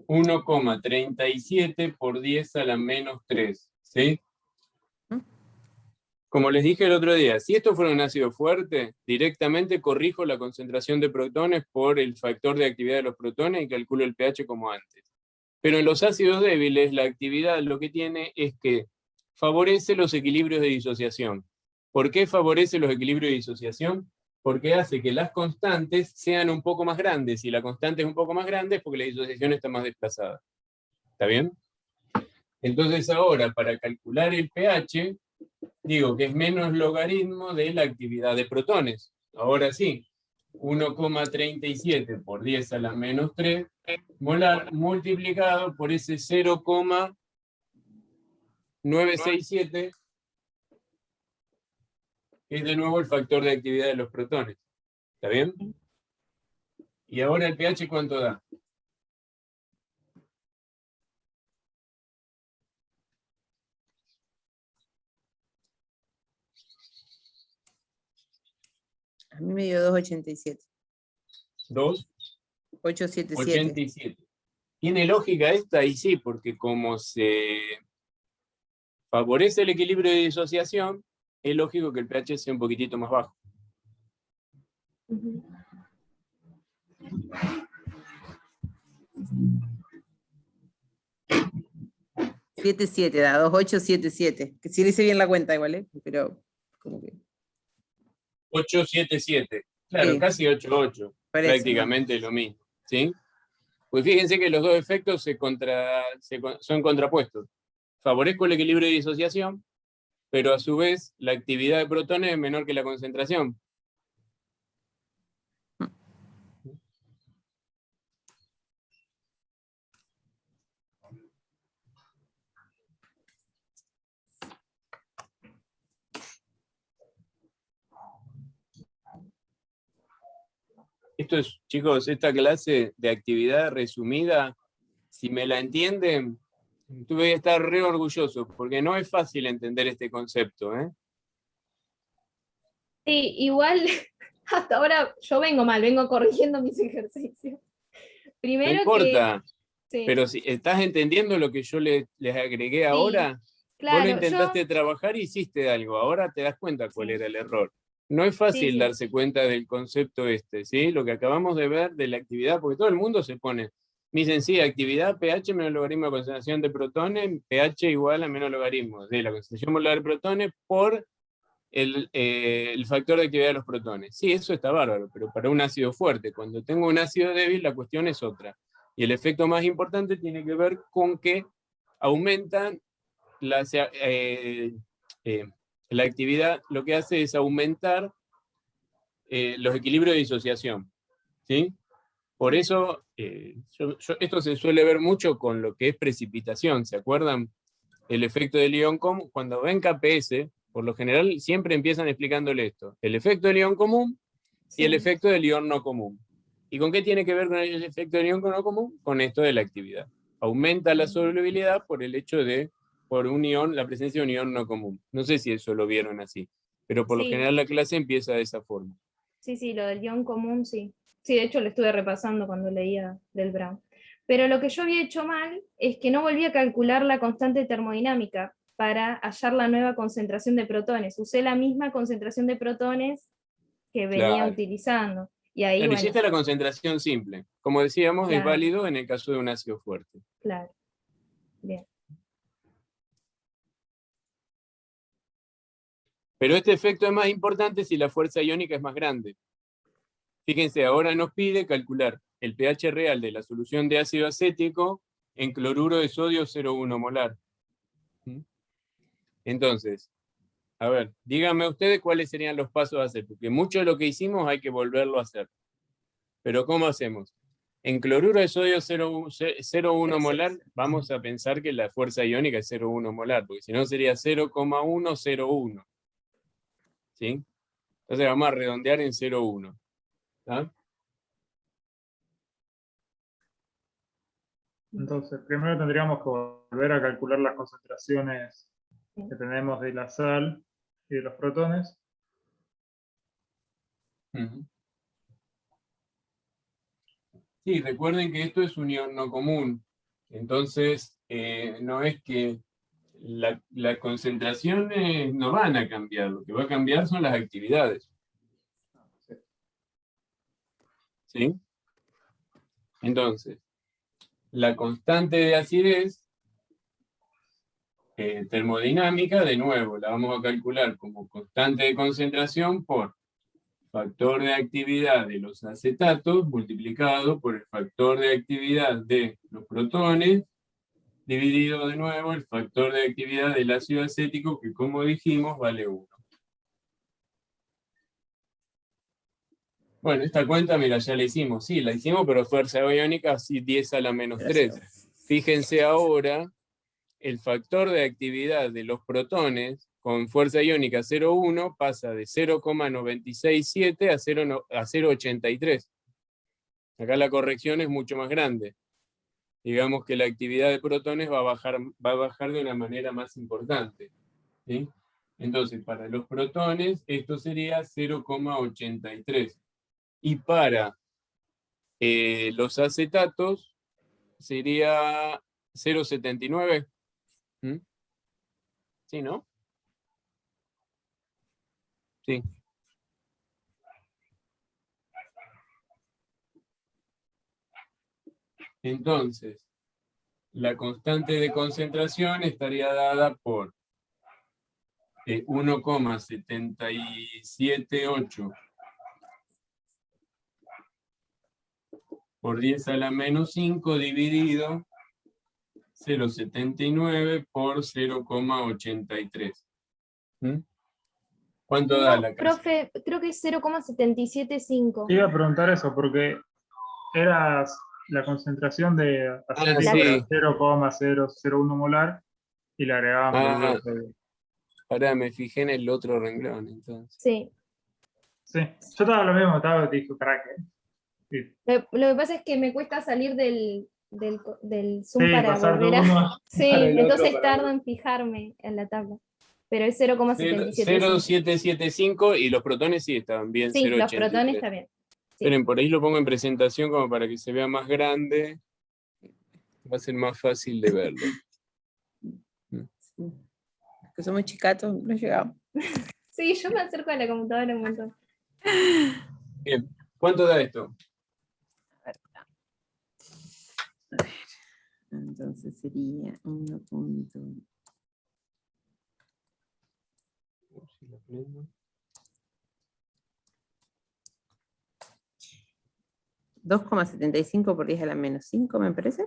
1,37 por 10 a la menos 3, ¿sí? Como les dije el otro día, si esto fuera un ácido fuerte, directamente corrijo la concentración de protones por el factor de actividad de los protones y calculo el pH como antes. Pero en los ácidos débiles, la actividad lo que tiene es que favorece los equilibrios de disociación. ¿Por qué favorece los equilibrios de disociación? Porque hace que las constantes sean un poco más grandes. Si la constante es un poco más grande es porque la disociación está más desplazada. ¿Está bien? Entonces ahora, para calcular el pH, digo que es menos logaritmo de la actividad de protones. Ahora sí, 1,37 por 10 a la menos 3 molar multiplicado por ese 0,967, que es de nuevo el factor de actividad de los protones. ¿Está bien? Y ahora el pH, ¿cuánto da? A mí me dio 2,87. 8,77. 2,87. ¿Tiene lógica esta? Y sí, porque como se favorece el equilibrio de disociación, es lógico que el pH sea un poquitito más bajo. Ujú. Siete, 7, da 2,877. Que sí le hice bien la cuenta igual, ¿eh? Pero como que 877. Claro, sí, casi 88. por eso, Prácticamente lo mismo. ¿Sí? Pues fíjense que los dos efectos son contrapuestos. Favorezco el equilibrio de disociación, pero a su vez la actividad de protones es menor que la concentración. Esto es, chicos, esta clase de actividad resumida, si me la entienden, tú voy a estar re orgulloso, porque no es fácil entender este concepto, ¿eh? Sí, igual hasta ahora yo vengo mal, vengo corrigiendo mis ejercicios. No Primero que, importa, sí, pero si estás entendiendo lo que yo les agregué sí, ahora, vos lo claro, yo, intentaste trabajar y hiciste algo, ahora te das cuenta cuál sí, era el error. No es sí, fácil sí, darse cuenta del concepto este, ¿sí? Lo que acabamos de ver de la actividad, porque todo el mundo se pone, me dicen, sí, actividad pH menos logaritmo de concentración de protones, pH igual a menos logaritmo de la concentración molar de protones por el factor de actividad de los protones. Sí, eso está bárbaro, pero para un ácido fuerte, cuando tengo un ácido débil, la cuestión es otra. Y el efecto más importante tiene que ver con que aumentan la actividad, lo que hace es aumentar los equilibrios de disociación. ¿Sí? Por eso, esto se suele ver mucho con lo que es precipitación. ¿Se acuerdan? El efecto del ion común, cuando ven KPS, por lo general siempre empiezan explicándole esto. El efecto del ion común y el sí. efecto del ion no común. ¿Y con qué tiene que ver con el efecto del ion no común? Con esto de la actividad. Aumenta la solubilidad por el hecho de, por un ion, la presencia de un ion no común. No sé si eso lo vieron así, pero por lo Sí, general la clase empieza de esa forma. sí, sí, lo del guión común, sí. Sí, de hecho lo estuve repasando cuando leía del Brown. Pero lo que yo había hecho mal es que no volví a calcular la constante termodinámica para hallar la nueva concentración de protones. Usé la misma concentración de protones que venía Claro. utilizando. Y ahí, Claro, bueno, hiciste la concentración simple. Como decíamos, es claro, válido en el caso de un ácido fuerte. claro. Bien. Pero este efecto es más importante si la fuerza iónica es más grande. Fíjense, ahora nos pide calcular el pH real de la solución de ácido acético en cloruro de sodio 0,1 molar. Entonces, a ver, díganme ustedes cuáles serían los pasos a hacer, porque mucho de lo que hicimos hay que volverlo a hacer. Pero ¿cómo hacemos? En cloruro de sodio 0,1 molar, vamos a pensar que la fuerza iónica es 0,1 molar, porque si no sería 0,101. ¿Sí? Entonces vamos a redondear en 0,1. ¿Tá? Entonces, primero tendríamos que volver a calcular las concentraciones que tenemos de la sal y de los protones. Ujú. Sí, recuerden que esto es un ion no común. Entonces, no es que las concentraciones no van a cambiar. Lo que va a cambiar son las actividades. ¿Sí? Entonces, la constante de acidez termodinámica, de nuevo, la vamos a calcular como constante de concentración por factor de actividad de los acetatos multiplicado por el factor de actividad de los protones, dividido de nuevo el factor de actividad del ácido acético, que como dijimos vale 1. Bueno, esta cuenta, mira, ya la hicimos. Sí, la hicimos, pero fuerza iónica así 10 a la menos 3. Fíjense ahora, el factor de actividad de los protones con fuerza iónica 0,1 pasa de 0,967 a 0,83. Acá la corrección es mucho más grande. Digamos que la actividad de protones va a bajar de una manera más importante. ¿Sí? Entonces, para los protones, esto sería 0,83. Y para los acetatos, sería 0,79. ¿Mm? ¿Sí, no? Sí. Entonces, la constante de concentración estaría dada por 1,778 por 10 a la menos 5 dividido 0,79 por 0,83. ¿Mm? ¿Cuánto da la casa? Profe, creo que es 0,775. Iba a preguntar eso porque era la concentración de acético sí. era 0,001 molar y le agregábamos cloruro de sodio. Ahora me fijé en el otro renglón, entonces. Sí. Sí, yo estaba lo mismo, dije, ¿para qué? Sí, Lo que pasa es que me cuesta salir del Zoom sí, para pasar de volver a... uno Sí, para el otro, entonces para tardo en fijarme en la tabla. Pero es 0,775. 0,775 y los protones sí estaban bien, Sí, los 0,83. protones también. Sí. Esperen, por ahí lo pongo en presentación como para que se vea más grande. Va a ser más fácil de verlo. Sí. Que somos chicatos, no llegamos. Sí, yo me acerco a la computadora un montón. Bien, ¿cuánto da esto? A ver, entonces sería 1. Si lo prendo. 2,75 por 10 a la menos 5, me parece.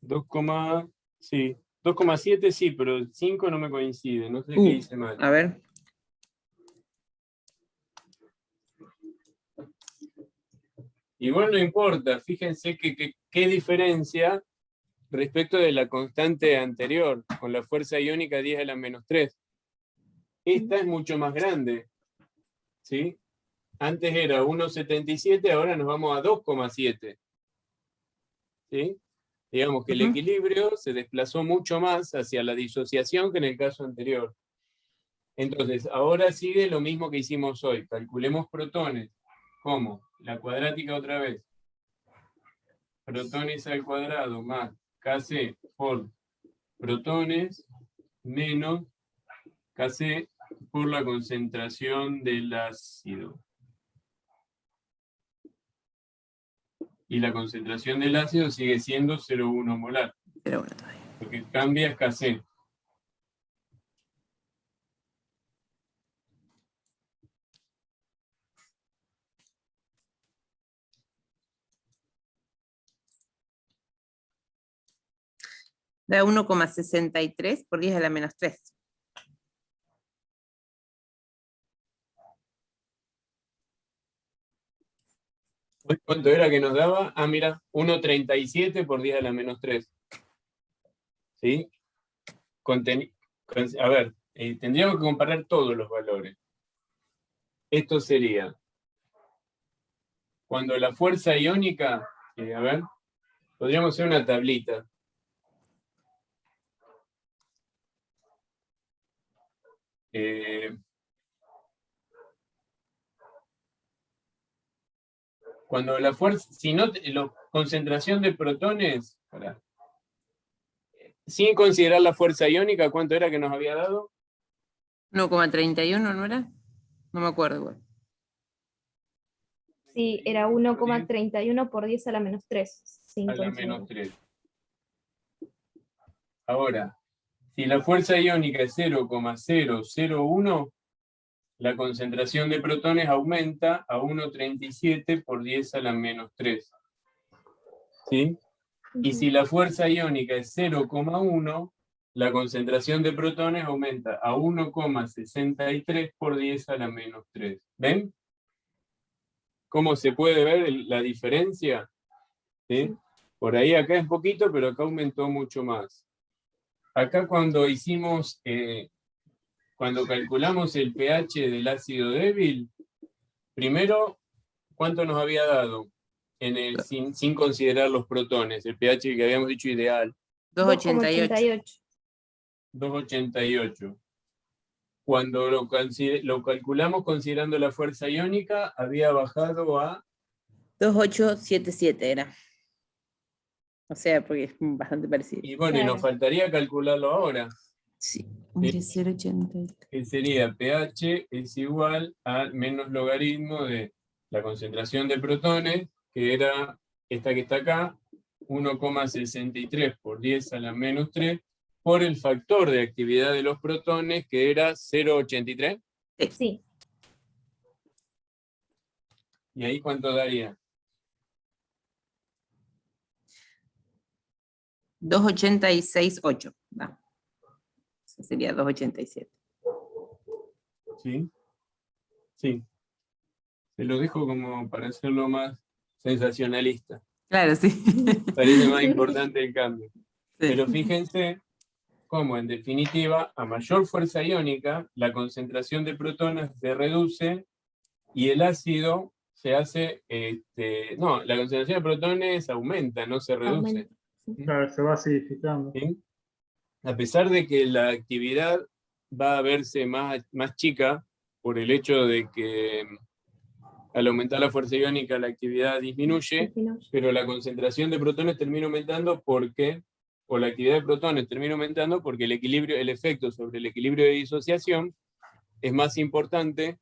2,7 sí, pero el 5 no me coincide, no sé qué hice mal. A ver. Igual no importa, fíjense qué diferencia respecto de la constante anterior, con la fuerza iónica 10 a la menos 3. Esta es mucho más grande, ¿sí? Antes era 1,77, ahora nos vamos a 2,7. ¿Sí? Digamos que el equilibrio se desplazó mucho más hacia la disociación que en el caso anterior. Entonces, ahora sigue lo mismo que hicimos hoy. Calculemos protones. ¿Cómo? La cuadrática otra vez. Protones al cuadrado más Kc por protones menos Kc por la concentración del ácido. Y la concentración del ácido sigue siendo 0,1 molar. 0,1 todavía. Lo que cambia es Kc. Da 1,63 por 10 a la menos 3. ¿Cuánto era que nos daba? Ah, mira, 1,37 por 10 a la menos 3. ¿Sí? A ver, tendríamos que comparar todos los valores. Esto sería, cuando la fuerza iónica, a ver, podríamos hacer una tablita. Cuando la fuerza, si no, la concentración de protones, sin considerar la fuerza iónica, ¿cuánto era que nos había dado? 1,31, ¿no era? No me acuerdo igual. Sí, era 1,31 por 10 a la menos 3. A la menos 3. Ahora, si la fuerza iónica es 0,001, la concentración de protones aumenta a 1,37 por 10 a la menos 3. ¿Sí? Y si la fuerza iónica es 0,1, la concentración de protones aumenta a 1,63 por 10 a la menos 3. ¿Ven? ¿Cómo se puede ver la diferencia? ¿Sí? Por ahí acá es poquito, pero acá aumentó mucho más. Acá cuando calculamos el pH del ácido débil, primero, ¿cuánto nos había dado? Sin considerar los protones, el pH que habíamos dicho ideal. 2,88. 2,88. Cuando lo calculamos considerando la fuerza iónica, había bajado a 2,877 era. O sea, porque es bastante parecido. Y bueno, Claro. y nos faltaría calcularlo ahora. Sí, mire, 0,80. Que sería pH es igual al menos logaritmo de la concentración de protones, que era esta que está acá, 1,63 por 10 a la menos 3, por el factor de actividad de los protones, que era 0,83. Sí. ¿Y ahí cuánto daría? 2,868. No. Eso sería 2,87. ¿Sí? Sí. Se lo dejo como para hacerlo más sensacionalista. Claro, sí. Parece más importante el cambio. Sí. Pero fíjense cómo, en definitiva, a mayor fuerza iónica, la concentración de protones se reduce y el ácido se hace... no, la concentración de protones aumenta, no se reduce. Aumenta. Claro, se va acidificando. ¿Sí? A pesar de que la actividad va a verse más chica por el hecho de que al aumentar la fuerza iónica la actividad disminuye, pero la concentración de protones termina aumentando porque, o la actividad de protones termina aumentando porque el efecto sobre el equilibrio de disociación es más importante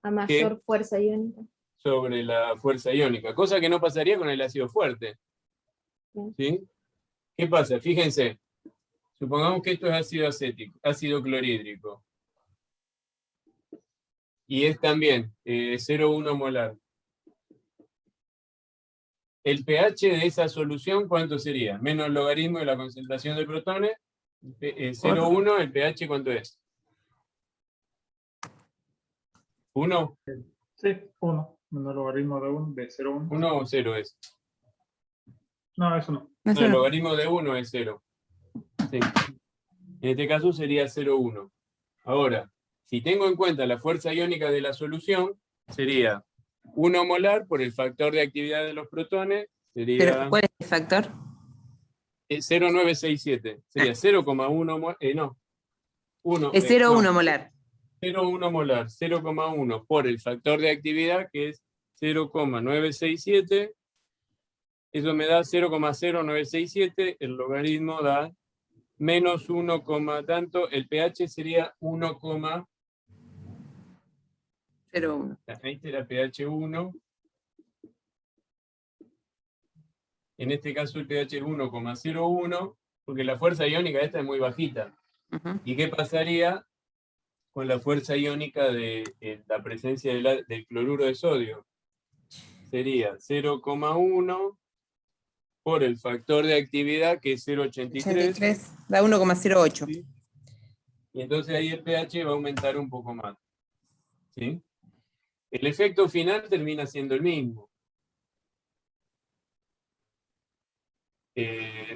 A mayor fuerza iónica. sobre la fuerza iónica, cosa que no pasaría con el ácido fuerte. ¿Sí? ¿Qué pasa? Fíjense, supongamos que esto es ácido acético, ácido clorhídrico. Y es también 0,1 molar. El pH de esa solución, ¿cuánto sería? Menos el logaritmo de la concentración de protones. 0,1, ¿el pH cuánto es? ¿1? Sí, 1. Menos logaritmo de 0,1. 1 o 0 es. No, eso no. No, el logaritmo de 1 es 0. Sí. En este caso sería 0,1. Ahora, si tengo en cuenta la fuerza iónica de la solución, sería 1 molar por el factor de actividad de los protones, sería... ¿Pero cuál es el factor? 0,967. Sería 0,1 molar. No. 1, Es 0,1 molar. 0,1 molar. 0,1 por el factor de actividad, que es 0,967. Eso me da 0,0967. El logaritmo da menos 1, tanto. El pH sería 1,01. 0,1. Ahí será pH 1. En este caso el pH es 1,01, porque la fuerza iónica esta es muy bajita. ¿Y qué pasaría con la fuerza iónica de la presencia del cloruro de sodio? Sería 0,1 por el factor de actividad, que es 0,83. Da 1,08. ¿Sí? Y entonces ahí el pH va a aumentar un poco más. ¿Sí? El efecto final termina siendo el mismo.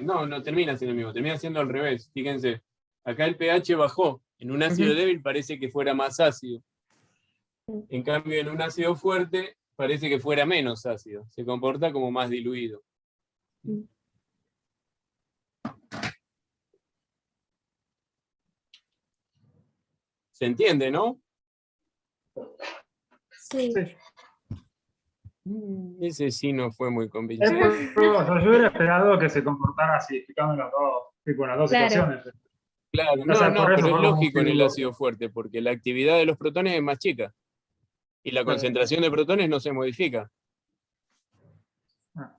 No termina siendo el mismo, termina siendo al revés. Fíjense, acá el pH bajó. En un ácido débil parece que fuera más ácido. En cambio, en un ácido fuerte parece que fuera menos ácido. Se comporta como más diluido. ¿Se entiende, no? Sí. Sí. Ese sí no fue muy Es convincente. curioso, yo hubiera esperado que se comportara así, explicando en las dos, tipo, en las dos Claro. situaciones. Claro, O sea, por eso pero es fue como un lógico en el círculo. ácido fuerte, porque la actividad de los protones es más chica. Y la Claro. concentración de protones no se modifica. Ah,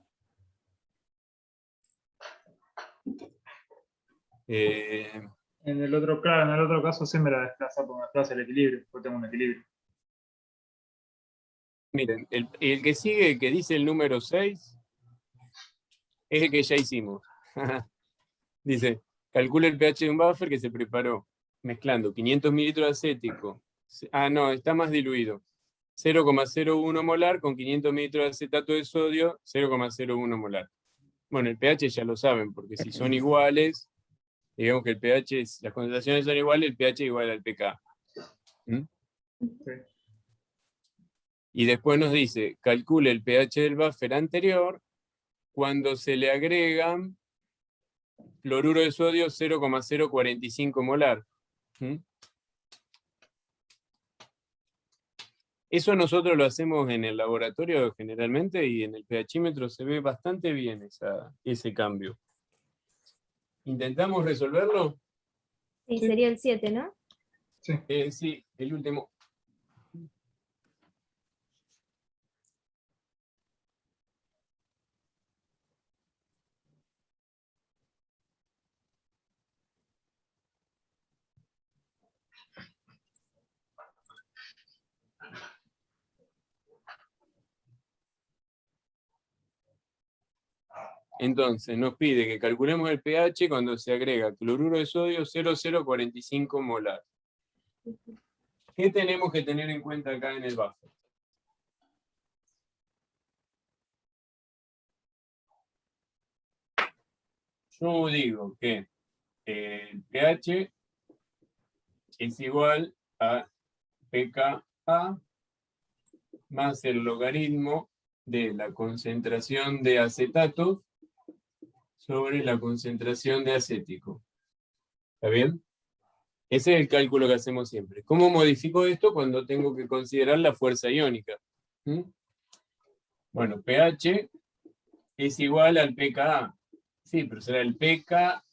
Eh, En el otro, claro, en el otro caso sí me la desplaza porque me desplaza el equilibrio, porque tengo un equilibrio. Miren, el que sigue, el que dice el número 6, es el que ya hicimos. Dice, calcula el pH de un buffer que se preparó mezclando 500 mililitros de acético. No, está más diluido. 0,01 molar con 500 mililitros de acetato de sodio, 0,01 molar. Bueno, el pH ya lo saben, porque si son iguales, digamos que el pH, las concentraciones son iguales, el pH es igual al pK. ¿Mm? Sí. Y después nos dice, calcule el pH del buffer anterior cuando se le agregan cloruro de sodio 0,045 molar. ¿Mm? Eso nosotros lo hacemos en el laboratorio generalmente y en el pHímetro se ve bastante bien ese cambio. ¿Intentamos resolverlo? Sí, sería el 7, ¿no? Sí. Sí, el último. Entonces, nos pide que calculemos el pH cuando se agrega cloruro de sodio 0,045 molar. ¿Qué tenemos que tener en cuenta acá en el buffer? Yo digo que el pH es igual a pKa más el logaritmo de la concentración de acetato sobre la concentración de acético. ¿Está bien? Ese es el cálculo que hacemos siempre. ¿Cómo modifico esto cuando tengo que considerar la fuerza iónica? ¿Mm? Bueno, pH es igual al pKa. Sí, pero será el pKa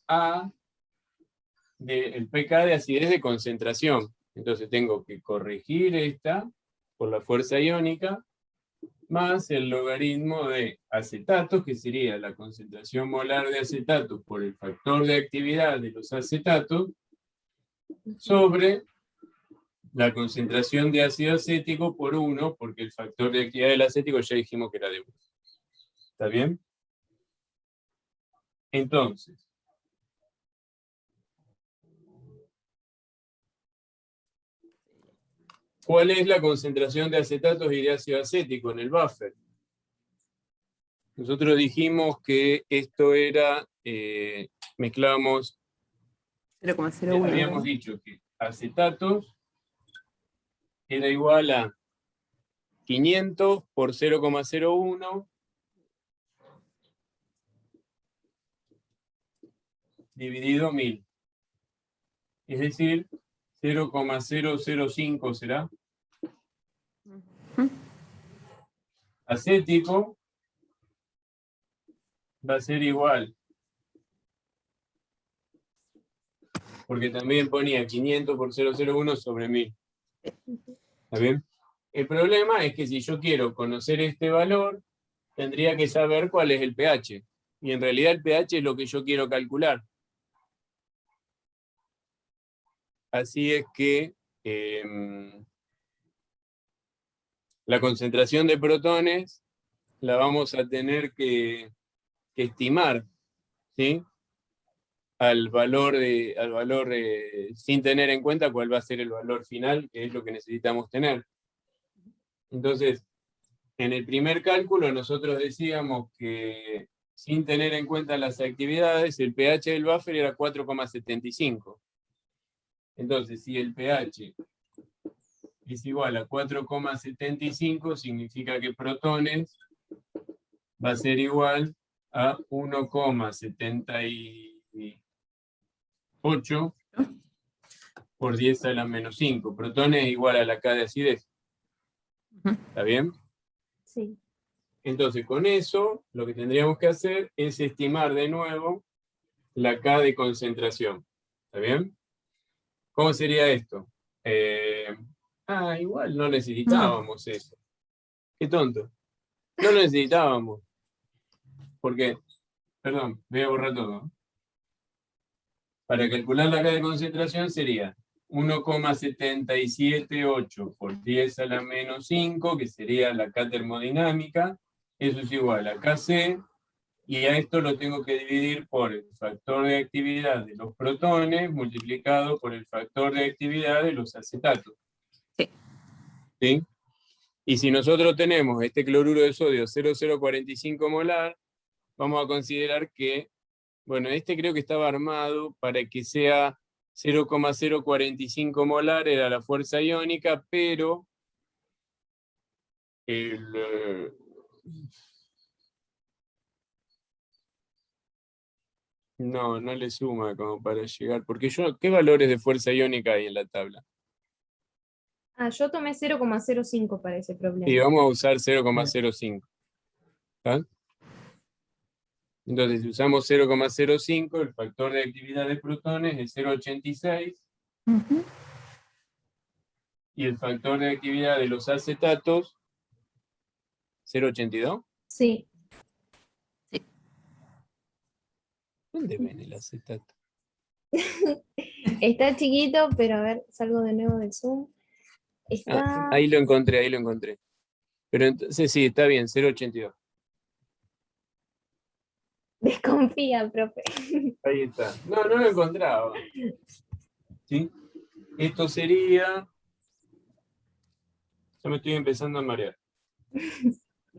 el pK de acidez de concentración. Entonces tengo que corregir esta por la fuerza iónica más el logaritmo de acetato, que sería la concentración molar de acetato por el factor de actividad de los acetatos, sobre la concentración de ácido acético por 1, porque el factor de actividad del acético ya dijimos que era de 1. ¿Está bien? Entonces, ¿cuál es la concentración de acetatos y de ácido acético en el buffer? Nosotros dijimos que esto era, mezclábamos, 0,01. habíamos dicho que acetatos era igual a 500 por 0,01 dividido 1000. Es decir, 0,005 será. Acético va a ser igual, porque también ponía 500 por 0,01 sobre 1000. ¿Está bien? El problema es que si yo quiero conocer este valor, tendría que saber cuál es el pH. Y en realidad el pH es lo que yo quiero calcular. Así es que la concentración de protones la vamos a tener que estimar, ¿sí? Al valor sin tener en cuenta cuál va a ser el valor final, que es lo que necesitamos tener. Entonces, en el primer cálculo nosotros decíamos que sin tener en cuenta las actividades, el pH del buffer era 4,75. Entonces, si el pH es igual a 4,75, significa que protones va a ser igual a 1,78 por 10 a la menos 5. Protones igual a la K de acidez. ¿Está bien? Sí. Entonces, con eso, lo que tendríamos que hacer es estimar de nuevo la K de concentración. ¿Está bien? ¿Cómo sería esto? Igual no necesitábamos eso. Qué tonto. No lo necesitábamos. ¿Por qué? Perdón, voy a borrar todo. Para calcular la K de concentración sería 1,778 por 10 a la menos 5, que sería la K termodinámica. Eso es igual a Kc, y a esto lo tengo que dividir por el factor de actividad de los protones multiplicado por el factor de actividad de los acetatos. Sí. ¿Sí? Y si nosotros tenemos este cloruro de sodio 0,045 molar, vamos a considerar que, bueno, este creo que estaba armado para que sea 0,045 molar, era la fuerza iónica, pero no le suma como para llegar, porque ¿qué valores de fuerza iónica hay en la tabla? Yo tomé 0,05 para ese problema. Y vamos a usar 0,05. ¿Está? Entonces, si usamos 0,05, el factor de actividad de protones es 0,86, y el factor de actividad de los acetatos, 0,82. Sí. ¿Dónde ven el acetato? Está chiquito, pero a ver, salgo de nuevo del Zoom. Está... Ahí lo encontré. Pero entonces sí, está bien, 0,82. Desconfía, profe. Ahí está. No lo encontraba. ¿Sí? Esto sería... Ya me estoy empezando a marear.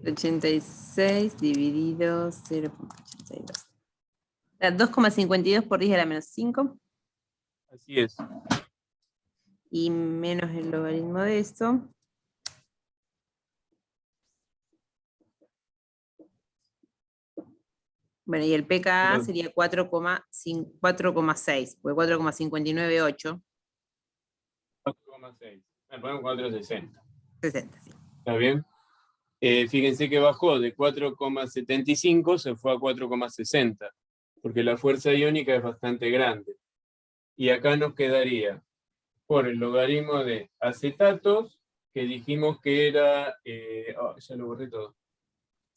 86 dividido 0,82. 2,52 por 10 a la menos 5. Así es. Y menos el logaritmo de esto. Bueno, y el pKa sería 4,6, porque 4,598. 4,6. Me pongo 4,60. 60, sí. ¿Está bien? Fíjense que bajó de 4,75, se fue a 4,60, porque la fuerza iónica es bastante grande. Y acá nos quedaría por el logaritmo de acetatos, que dijimos que era... ya lo borré todo.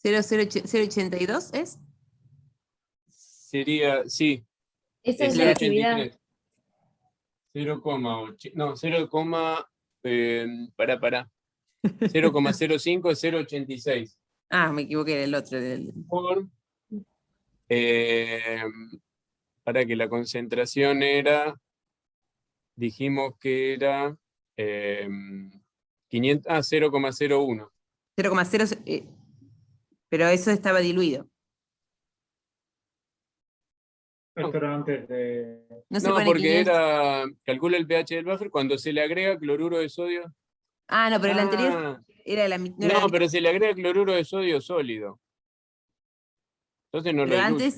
0,82 es. Sería, sí. Esa es la actividad. 0,8. No, 0, pará. 0,05 es 0,86. Me equivoqué del otro. Por, para que la concentración era, dijimos que era 0,01. 0,0, pero eso estaba diluido. Esto era antes de... No, se No, pone porque 500. calcula el pH del buffer cuando se le agrega cloruro de sodio. No, pero el anterior era la mitad. No, pero se le agrega cloruro de sodio sólido. Entonces no lo Pero diluye.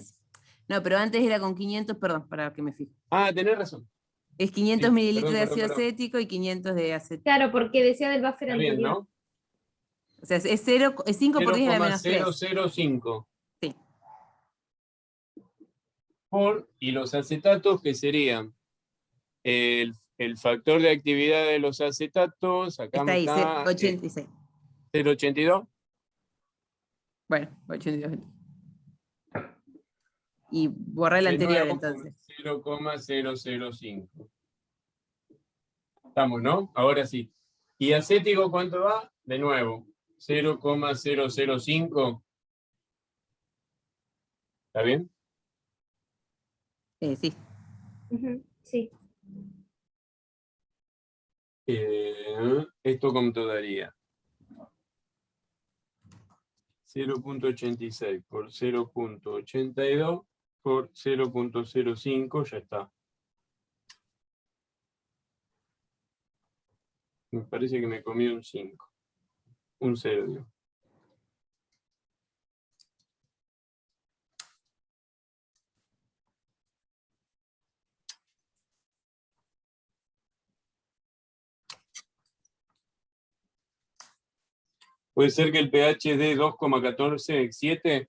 pero antes era con 500, perdón, para que me fijo. Tenés razón. Es 500 Sí, mililitros de perdón. ácido acético y 500 de aceto. Claro, porque decía del buffer Está bien, anterior. ¿no? O sea, es 5 por 10 a la menos 3. 0,005. Sí. Y los acetatos, que serían el factor de actividad de los acetatos, acá Está ahí, está 86. 0,82. Bueno, 82. Y borrar el De anterior nuevo, entonces. 0,005. Estamos, ¿no? Ahora sí. ¿Y acético cuánto va? De nuevo, 0,005. ¿Está bien? Sí. Sí. ¿Esto cuánto daría? 0.86 por 0.82 por 0.05, ya está. Me parece que me comí un 5. Un 0, digo. ¿Puede ser que el pH de 2,147?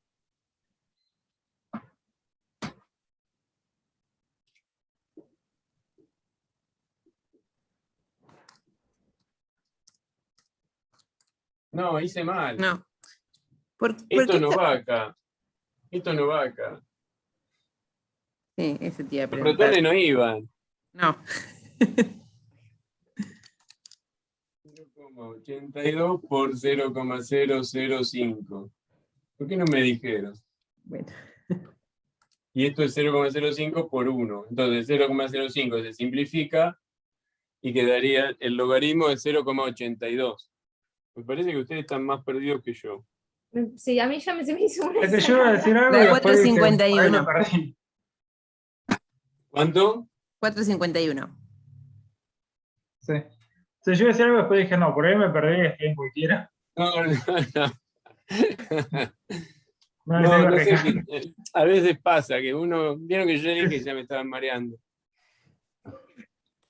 No, hice mal. No. ¿Por Esto qué no está- va acá. Esto no va acá. Sí, ese te iba a Los preguntar. protones no iban. No. 0,82 por 0,005. ¿Por qué no me dijeron? Bueno. Y esto es 0,05 por 1. Entonces 0,05 se simplifica y quedaría el logaritmo de 0,82. Me parece que ustedes están más perdidos que yo. Sí, a mí ya se me hizo una Es que yo iba a decir algo Da y después dije, por ahí me 4,51. perdí. ¿Cuánto? 4,51. Sí. Sí, yo iba a decir algo y después dije, no, por ahí me perdí, estoy en cualquiera. No, no, no. No, te No, iba a no sé, regalar. a veces pasa que uno, vieron que yo dije que ya me estaban mareando.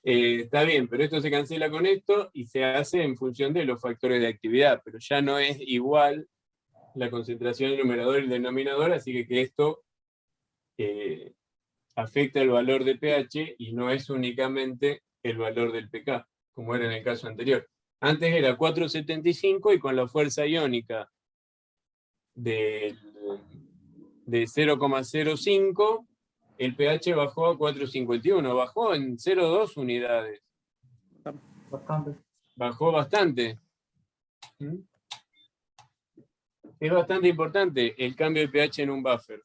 Está bien, pero esto se cancela con esto y se hace en función de los factores de actividad, pero ya no es igual la concentración del numerador y el denominador, así que esto afecta el valor de pH y no es únicamente el valor del pK, como era en el caso anterior. Antes era 4,75 y con la fuerza iónica de 0,05, el pH bajó a 4,51, bajó en 0,2 unidades. Bastante. Bajó bastante. Es bastante importante el cambio de pH en un buffer.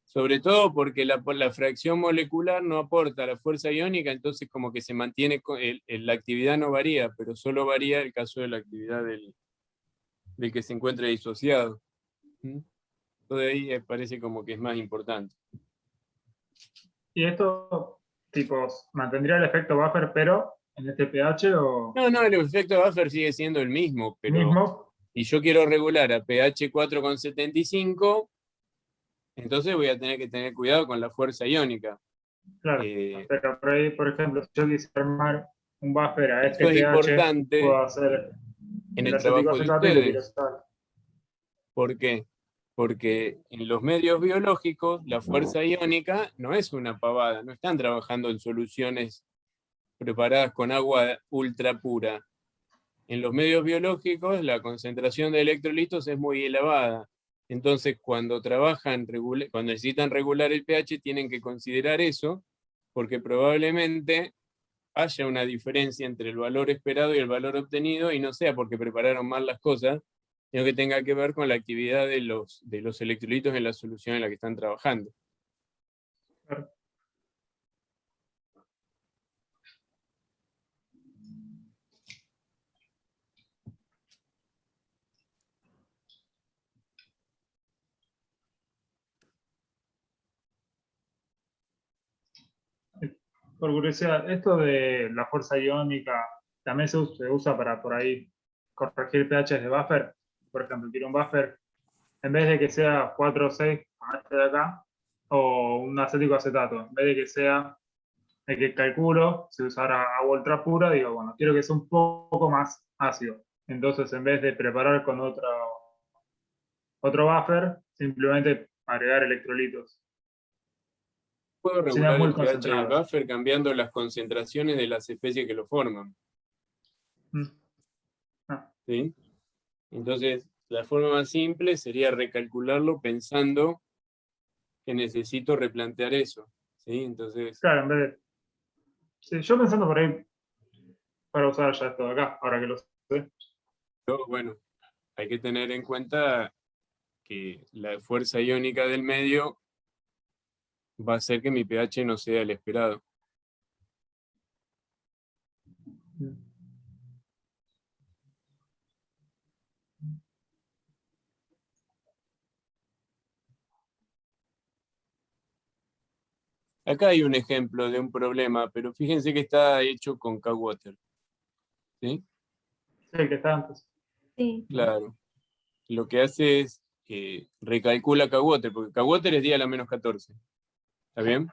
Sobre todo porque la fracción molecular no aporta la fuerza iónica, entonces como que se mantiene, la actividad no varía, pero solo varía el caso de la actividad del que se encuentra disociado. Todo ahí parece como que es más importante. Y esto, tipo, mantendría el efecto buffer, pero en este pH o No, el efecto de buffer sigue siendo el mismo, pero mismo. si yo quiero regular a pH 4,75, entonces voy a tener que tener cuidado con la fuerza iónica. Claro. Eh, Pero por ahí, por ejemplo, si yo quisiera armar un buffer a este Eso es pH, importante puedo hacer en el el acético trabajo de acetato y le tiro ustedes. sal. ¿Por qué? Porque en los medios biológicos la fuerza iónica no es una pavada, no están trabajando en soluciones preparadas con agua ultra pura. En los medios biológicos la concentración de electrolitos es muy elevada. Entonces, cuando cuando necesitan regular el pH, tienen que considerar eso, porque probablemente haya una diferencia entre el valor esperado y el valor obtenido, y no sea porque prepararon mal las cosas, sino que tenga que ver con la actividad de los electrolitos en la solución en la que están trabajando. Claro. Por curiosidad, esto de la fuerza iónica también se usa para por ahí corregir pH de buffer. Por ejemplo, quiero un buffer, en vez de que sea 4 o 6, como este de acá, o un acético acetato, en vez de que sea el que calculo, si usara agua ultra pura, digo, bueno, quiero que sea un poco más ácido. Entonces, en vez de preparar con otro buffer, simplemente agregar electrolitos. Puedo Si no es regular muy el pH del concentrado. buffer cambiando las concentraciones de las especies que lo forman. Ah, ¿Sí? Entonces, la forma más simple sería recalcularlo pensando que necesito replantear eso. ¿Sí? Entonces, claro, en vez de. Sí, yo pensando por ahí para usar ya esto de acá, ahora que lo sé. bueno, hay que tener en cuenta que la fuerza iónica del medio va a hacer que mi pH no sea el esperado. Acá hay un ejemplo de un problema, pero fíjense que está hecho con K-Water. ¿Sí? Sí, el que está antes. Sí. Claro. Lo que hace es que recalcula K-Water, porque K-Water es día a la menos 14. ¿Está bien?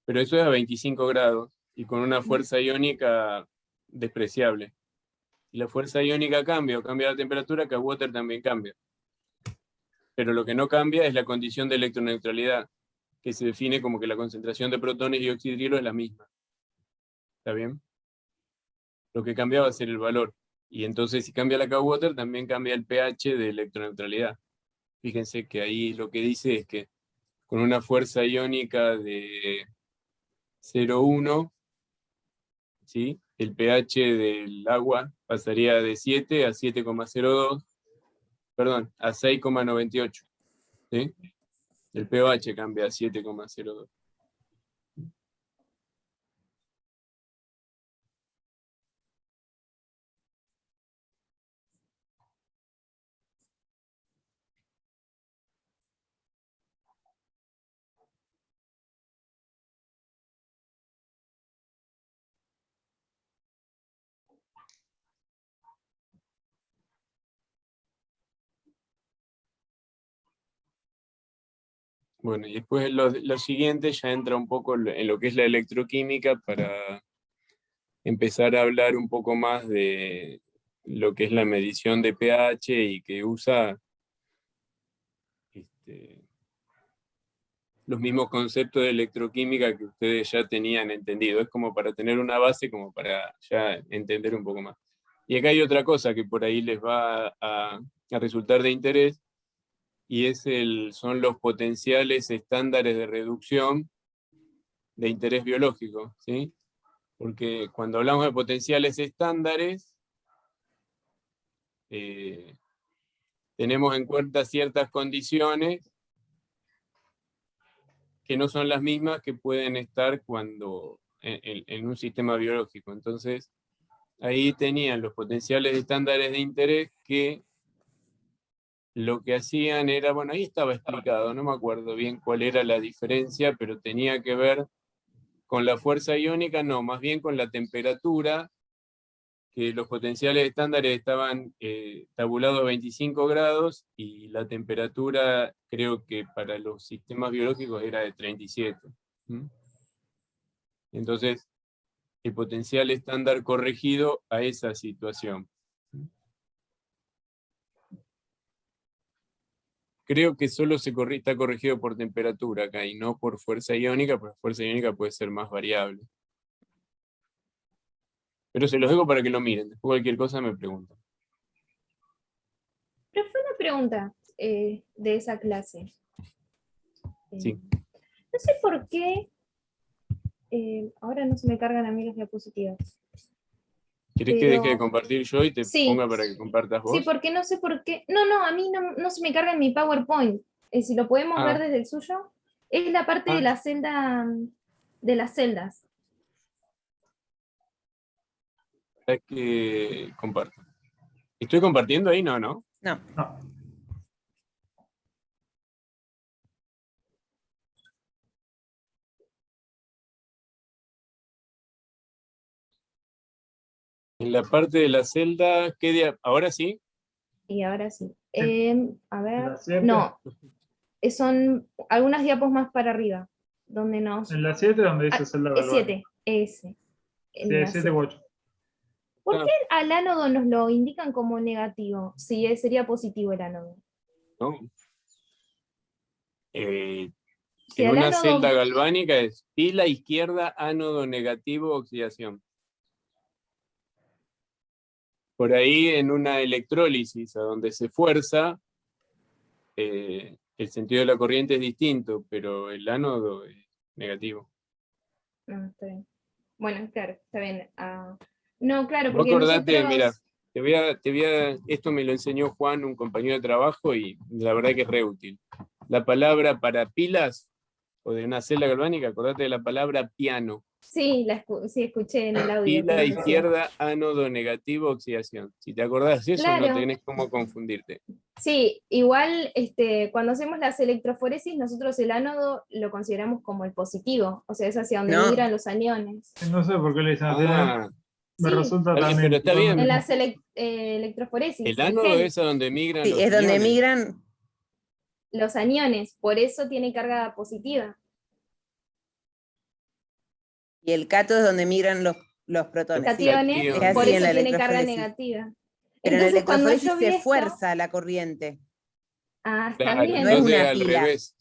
Pero eso es a 25 grados y con una fuerza iónica despreciable. Si la fuerza iónica cambia o cambia la temperatura, K-Water también cambia. Pero lo que no cambia es la condición de electroneutralidad, que se define como que la concentración de protones y oxidrilo es la misma. ¿Está bien? Lo que cambia va a ser el valor. Y entonces, si cambia la K-Water, también cambia el pH de electroneutralidad. Fíjense que ahí lo que dice es que con una fuerza iónica de 0,1, ¿sí? El pH del agua pasaría de 7 a 7,02, perdón, a 6,98. ¿Sí? El pH cambia a 7,02. Bueno, y después lo siguiente ya entra un poco en lo que es la electroquímica para empezar a hablar un poco más de lo que es la medición de pH y que usa los mismos conceptos de electroquímica que ustedes ya tenían entendido. Es como para tener una base, como para ya entender un poco más. Y acá hay otra cosa que por ahí les va a resultar de interés, y son los potenciales estándares de reducción de interés biológico, ¿sí? Porque cuando hablamos de potenciales estándares, tenemos en cuenta ciertas condiciones que no son las mismas que pueden estar cuando en un sistema biológico. Entonces, ahí tenían los potenciales estándares de interés que lo que hacían era, bueno, ahí estaba explicado, no me acuerdo bien cuál era la diferencia, pero tenía que ver con la fuerza iónica, no, más bien con la temperatura, que los potenciales estándares estaban tabulados a 25 grados y la temperatura creo que para los sistemas biológicos era de 37. ¿Mm? Entonces, el potencial estándar corregido a esa situación. Creo que solo está corregido por temperatura acá y no por fuerza iónica, porque fuerza iónica puede ser más variable. Pero se los dejo para que lo miren, después cualquier cosa me preguntan. Pero fue una pregunta de esa clase. Sí. No sé por qué, ahora no se me cargan a mí las diapositivas. ¿Querés que deje de compartir yo y te Sí. ponga para que compartas vos? Sí, porque no sé por qué. No, a mí no se me carga en mi PowerPoint. Si lo podemos ver desde el suyo, es la parte de la celda, de las celdas. Es que comparto. ¿Estoy compartiendo ahí? No. No. No. En la parte de la celda, ¿ahora sí? Y ahora sí. A ver. ¿La 7? No. Son algunas diapos más para arriba. Donde nos. En la 7 donde dice celda Es galvánica. 7. Ese. Sí, es 7 u 8. ¿Por qué al ánodo nos lo indican como negativo? Si sería positivo el ánodo. ¿No? Si En al una ánodo- celda galvánica es pila izquierda, ánodo negativo, oxidación. Por ahí en una electrólisis, a donde se fuerza, el sentido de la corriente es distinto, pero el ánodo es negativo. No, está bien. Bueno, claro, está bien. No, claro, Vos porque acordate, nosotros... mira, esto me lo enseñó Juan, un compañero de trabajo, y la verdad que es re útil. La palabra para pilas o de una celda galvánica, acordate de la palabra piano. Sí, sí, escuché en el audio. Pila que decía. izquierda, ánodo negativo, oxidación. Si te acordás de eso, no Claro. tenés cómo confundirte. Sí, igual cuando hacemos las electroforesis, nosotros el ánodo lo consideramos como el positivo, o sea, es hacia donde No. migran los aniones. No sé por qué le dicen así. Me Sí. resulta Está bien, también. pero está bien. En las electroforesis, El el ánodo gel, es a donde migran Sí, los es donde iones. migran. los aniones, por eso tiene carga positiva. Y el cato es donde migran los protones. Sí. Cationes, Es así por en eso la tiene carga electroforesis. negativa. Pero en la Entonces, cuando electroforesis yo vi se esto, fuerza la corriente. está Claro, bien. No es entonces una al pila. revés.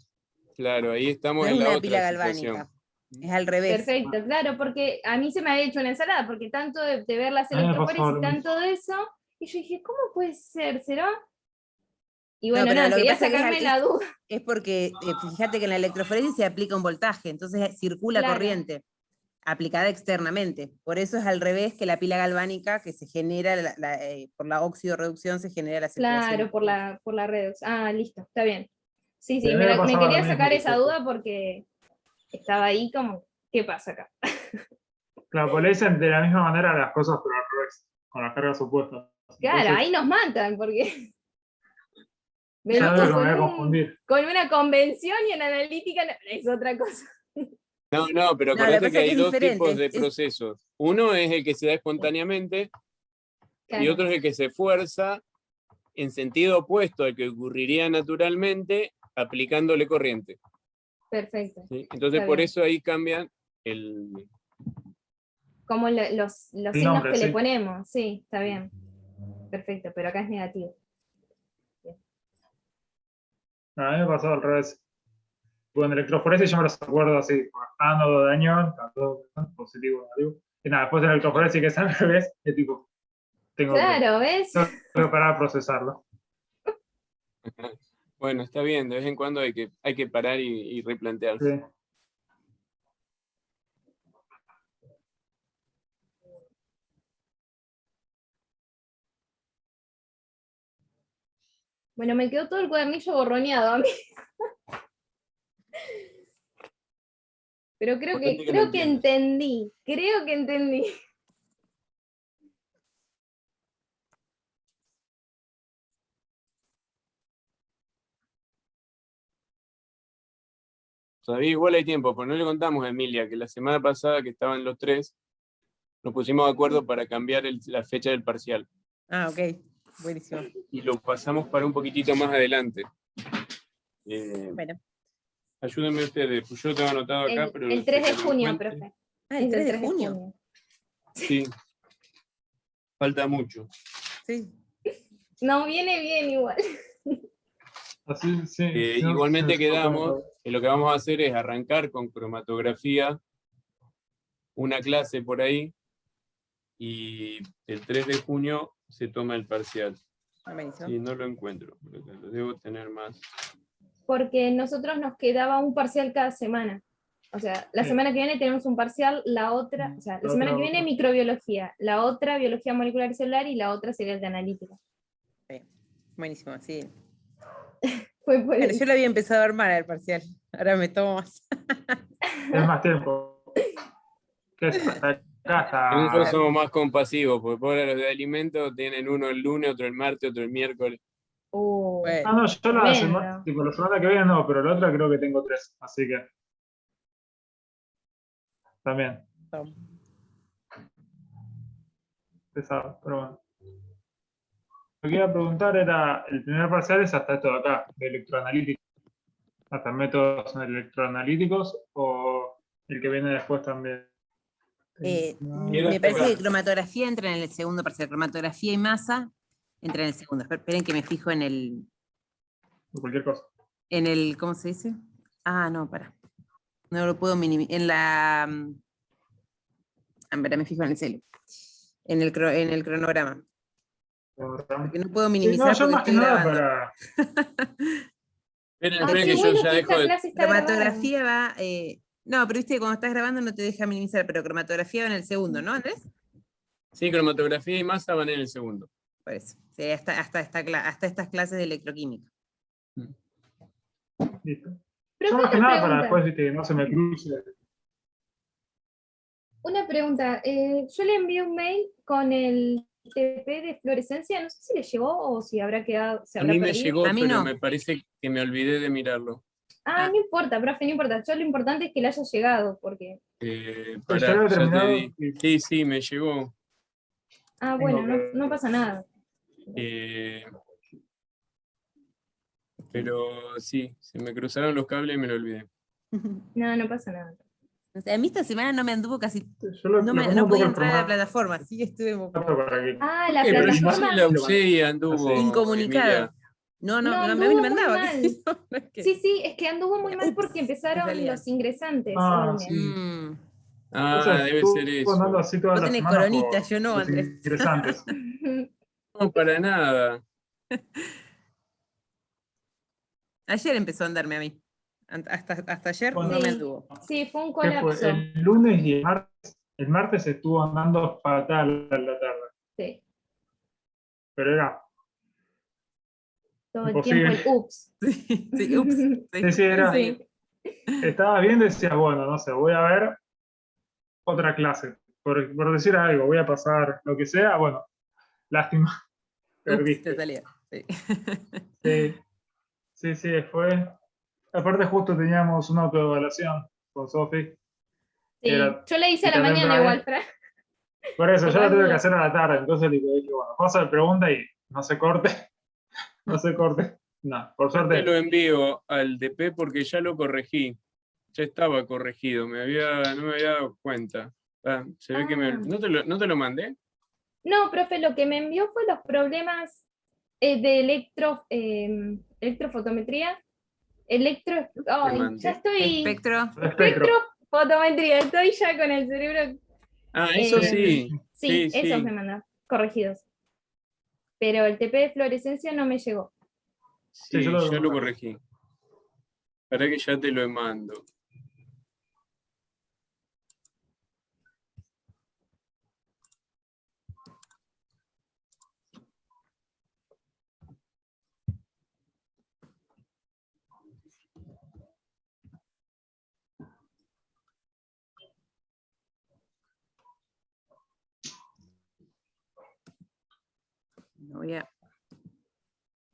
Claro, ahí estamos No es en la una otra pila situación. galvánica. Es al revés. Perfecto, claro, porque a mí se me había hecho una ensalada, porque tanto de ver las A mí me pasó electroforesis lo y mismo. tanto de eso, y yo dije, ¿cómo puede ser? ¿Será? Y No, bueno, pero nada, lo que quería pasa que sacarme la duda. es porque, fíjate que en la electroforesis se aplica un voltaje, entonces circula Claro. corriente aplicada externamente. Por eso es al revés que la pila galvánica que se genera por la óxido-reducción se genera la circulación. Claro, por la red. Ah, listo, está bien. Sí, Sí, sí, a mí me me pasaba quería lo mismo sacar que esa vos. duda porque estaba ahí como, ¿qué pasa acá? Claro, pues le dicen de la misma manera las cosas, pero al revés, con las cargas opuestas. Claro, Entonces, ahí nos matan, porque ya venimos veo que me voy a confundir. con una convención y en analítica es otra cosa. No, pero No, lo que acordate pasa que es que hay es dos tipos diferente. de procesos. Uno es el que se da espontáneamente y Claro, otro es el que se fuerza en sentido opuesto al que ocurriría naturalmente aplicándole corriente. perfecto. ¿Sí? Entonces Está por bien. eso ahí cambian el... Como los signos nombre, que le sí. ponemos, sí, está bien. Perfecto, pero acá es negativo. No, a mí me pasó al revés. Bueno, electroforesis yo me los acuerdo así, ánodo de anión, catódo, positivo, negativo. Y nada, después de electroforesis que es al revés, es tipo, tengo Claro, ¿ves? que parar a procesarlo. Bueno, está bien, de vez en cuando hay que parar y replantearse. Sí. Bueno, me quedó todo el cuadernillo borroneado a mí. Pero creo Importante que, que lo entiendas. creo que entendí. Todavía igual hay tiempo, pues no le contamos a Emilia que la semana pasada que estaban los tres, nos pusimos de acuerdo para cambiar la fecha del parcial. Ah, ok. Buenísimo. Y lo pasamos para un poquitito más adelante. Bueno. Ayúdenme ustedes, pues yo lo tengo anotado acá, pero... El 3 de que lo junio, encuentre. profe. Ah, el Es 3 de junio. Sí, falta mucho. Sí. No, viene bien igual. Así, sí, Igualmente sí, quedamos, que lo que vamos a hacer es arrancar con cromatografía, una clase por ahí, y el 3 de junio se toma el parcial. Buenísimo. Sí, no lo encuentro, pero lo debo tener más. Porque nosotros nos quedaba un parcial cada semana. O sea, la Sí. semana que viene tenemos un parcial, la otra, o sea, la semana que viene microbiología, la otra biología molecular y celular y la otra sería el de analítica. Sí. Buenísimo, sí. Fue por Bueno, eso. yo lo había empezado a armar el parcial. Ahora me tomo más. Es más tiempo. ¿Qué es? Hasta acá, Nosotros hasta... somos más compasivos, porque por los de alimentos tienen uno el lunes, otro el martes, otro el miércoles. Bueno. Ah, no, yo Tremendo. tipo, la semana que viene no, pero la otra creo que tengo 3, así que... También, Toma. pesado, pero bueno. Lo que iba a preguntar era, el primer parcial es hasta esto de acá, de electroanalítica. Hasta métodos electroanalíticos o el que viene después también. Me parece que cromatografía entra en el segundo parcial. Cromatografía y masa entra en el segundo. Esperen que me fijo en el... Cualquier cosa. En el, ¿cómo se dice? Ah, no, para. No lo puedo minimizar. En la... Espera, me fijo en el celu. En el cronograma. Porque no puedo Sí, minimizar no, yo porque más que estoy nada grabando. para... Esperen, Ah, esperen qué que yo bueno ya que dejo esta de... clase está grabada. Cromatografía va... no, pero viste que cuando estás grabando no te deja minimizar, pero cromatografía va en el segundo, ¿no, Andrés? Sí, cromatografía y masa van en el segundo. Por eso. Sí, hasta estas clases de electroquímica. Listo. Yo más que nada para después, viste, que no se me cruce. Una pregunta, yo le envié un mail con el TP de fluorescencia, no sé si le llegó o si habrá quedado, se A habrá mí me perdido. llegó, A mí pero no. me parece que me olvidé de mirarlo. No importa, profe, no importa. Yo lo importante es que le haya llegado, porque... Ya Pará, había ya te terminado. di. Sí, me llegó. bueno, no pasa nada. Pero sí, se me cruzaron los cables y me lo olvidé. No pasa nada. O sea, a mí esta semana no me anduvo casi, Yo lo no pongo un poco podía el entrar a la formato plataforma, así que estuve para que... La Pero yo plataforma sí la usé y anduvo. incomunicada. Emilia. No, no, a mí anduvo no me muy andaba. mal. ¿qué sé yo? No es que- Sí, es que anduvo muy mal Ups, porque me empezaron salía. los ingresantes. Sí. Mm. Debe ser Estuvo andando eso. así toda Vos la tenés semana coronita, por yo no, los Andrés. ingresantes. No, para nada. Ayer empezó a andarme a mí. Hasta ayer Bueno, no me Sí, anduvo. sí, fue un ¿qué fue? colapso. El lunes y el martes estuvo andando fatal a la tarde. Sí, Pero era todo el tiempo imposible. el ups. Sí, ups. Sí, era. Sí. Estabas bien, decías, bueno, no sé, voy a ver otra clase. Por decir algo, voy a pasar lo que sea, bueno, lástima, Ups, te perdiste. salía. Sí. Sí, fue. Aparte, justo teníamos una autoevaluación con Sofi. Sí, yo le hice a la también mañana Brian. igual, Fran. Por eso, yo la tuve que Tocando. hacer a la tarde, entonces le dije, bueno, paso de pregunta y no se corte. No se corte. No, por Ya te lo suerte. envío al DP porque ya lo corregí. Ya estaba corregido, no me había dado cuenta. Se ve que ¿no te lo mandé? No, profe, lo que me envió fue los problemas de electrofotometría. Ay, ya mandé? estoy. Espectro. Espectro. Electrofotometría, estoy ya con el cerebro. Eso Sí, sí. Sí, Sí, esos sí. me mandan, corregidos. Pero el TP de fluorescencia no me llegó. Sí, yo Sí, lo ya lo mandé. corregí. Para que ya te lo mando.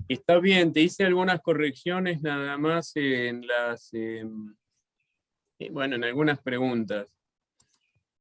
Está bien, te hice algunas correcciones nada más en las, bueno, en algunas preguntas.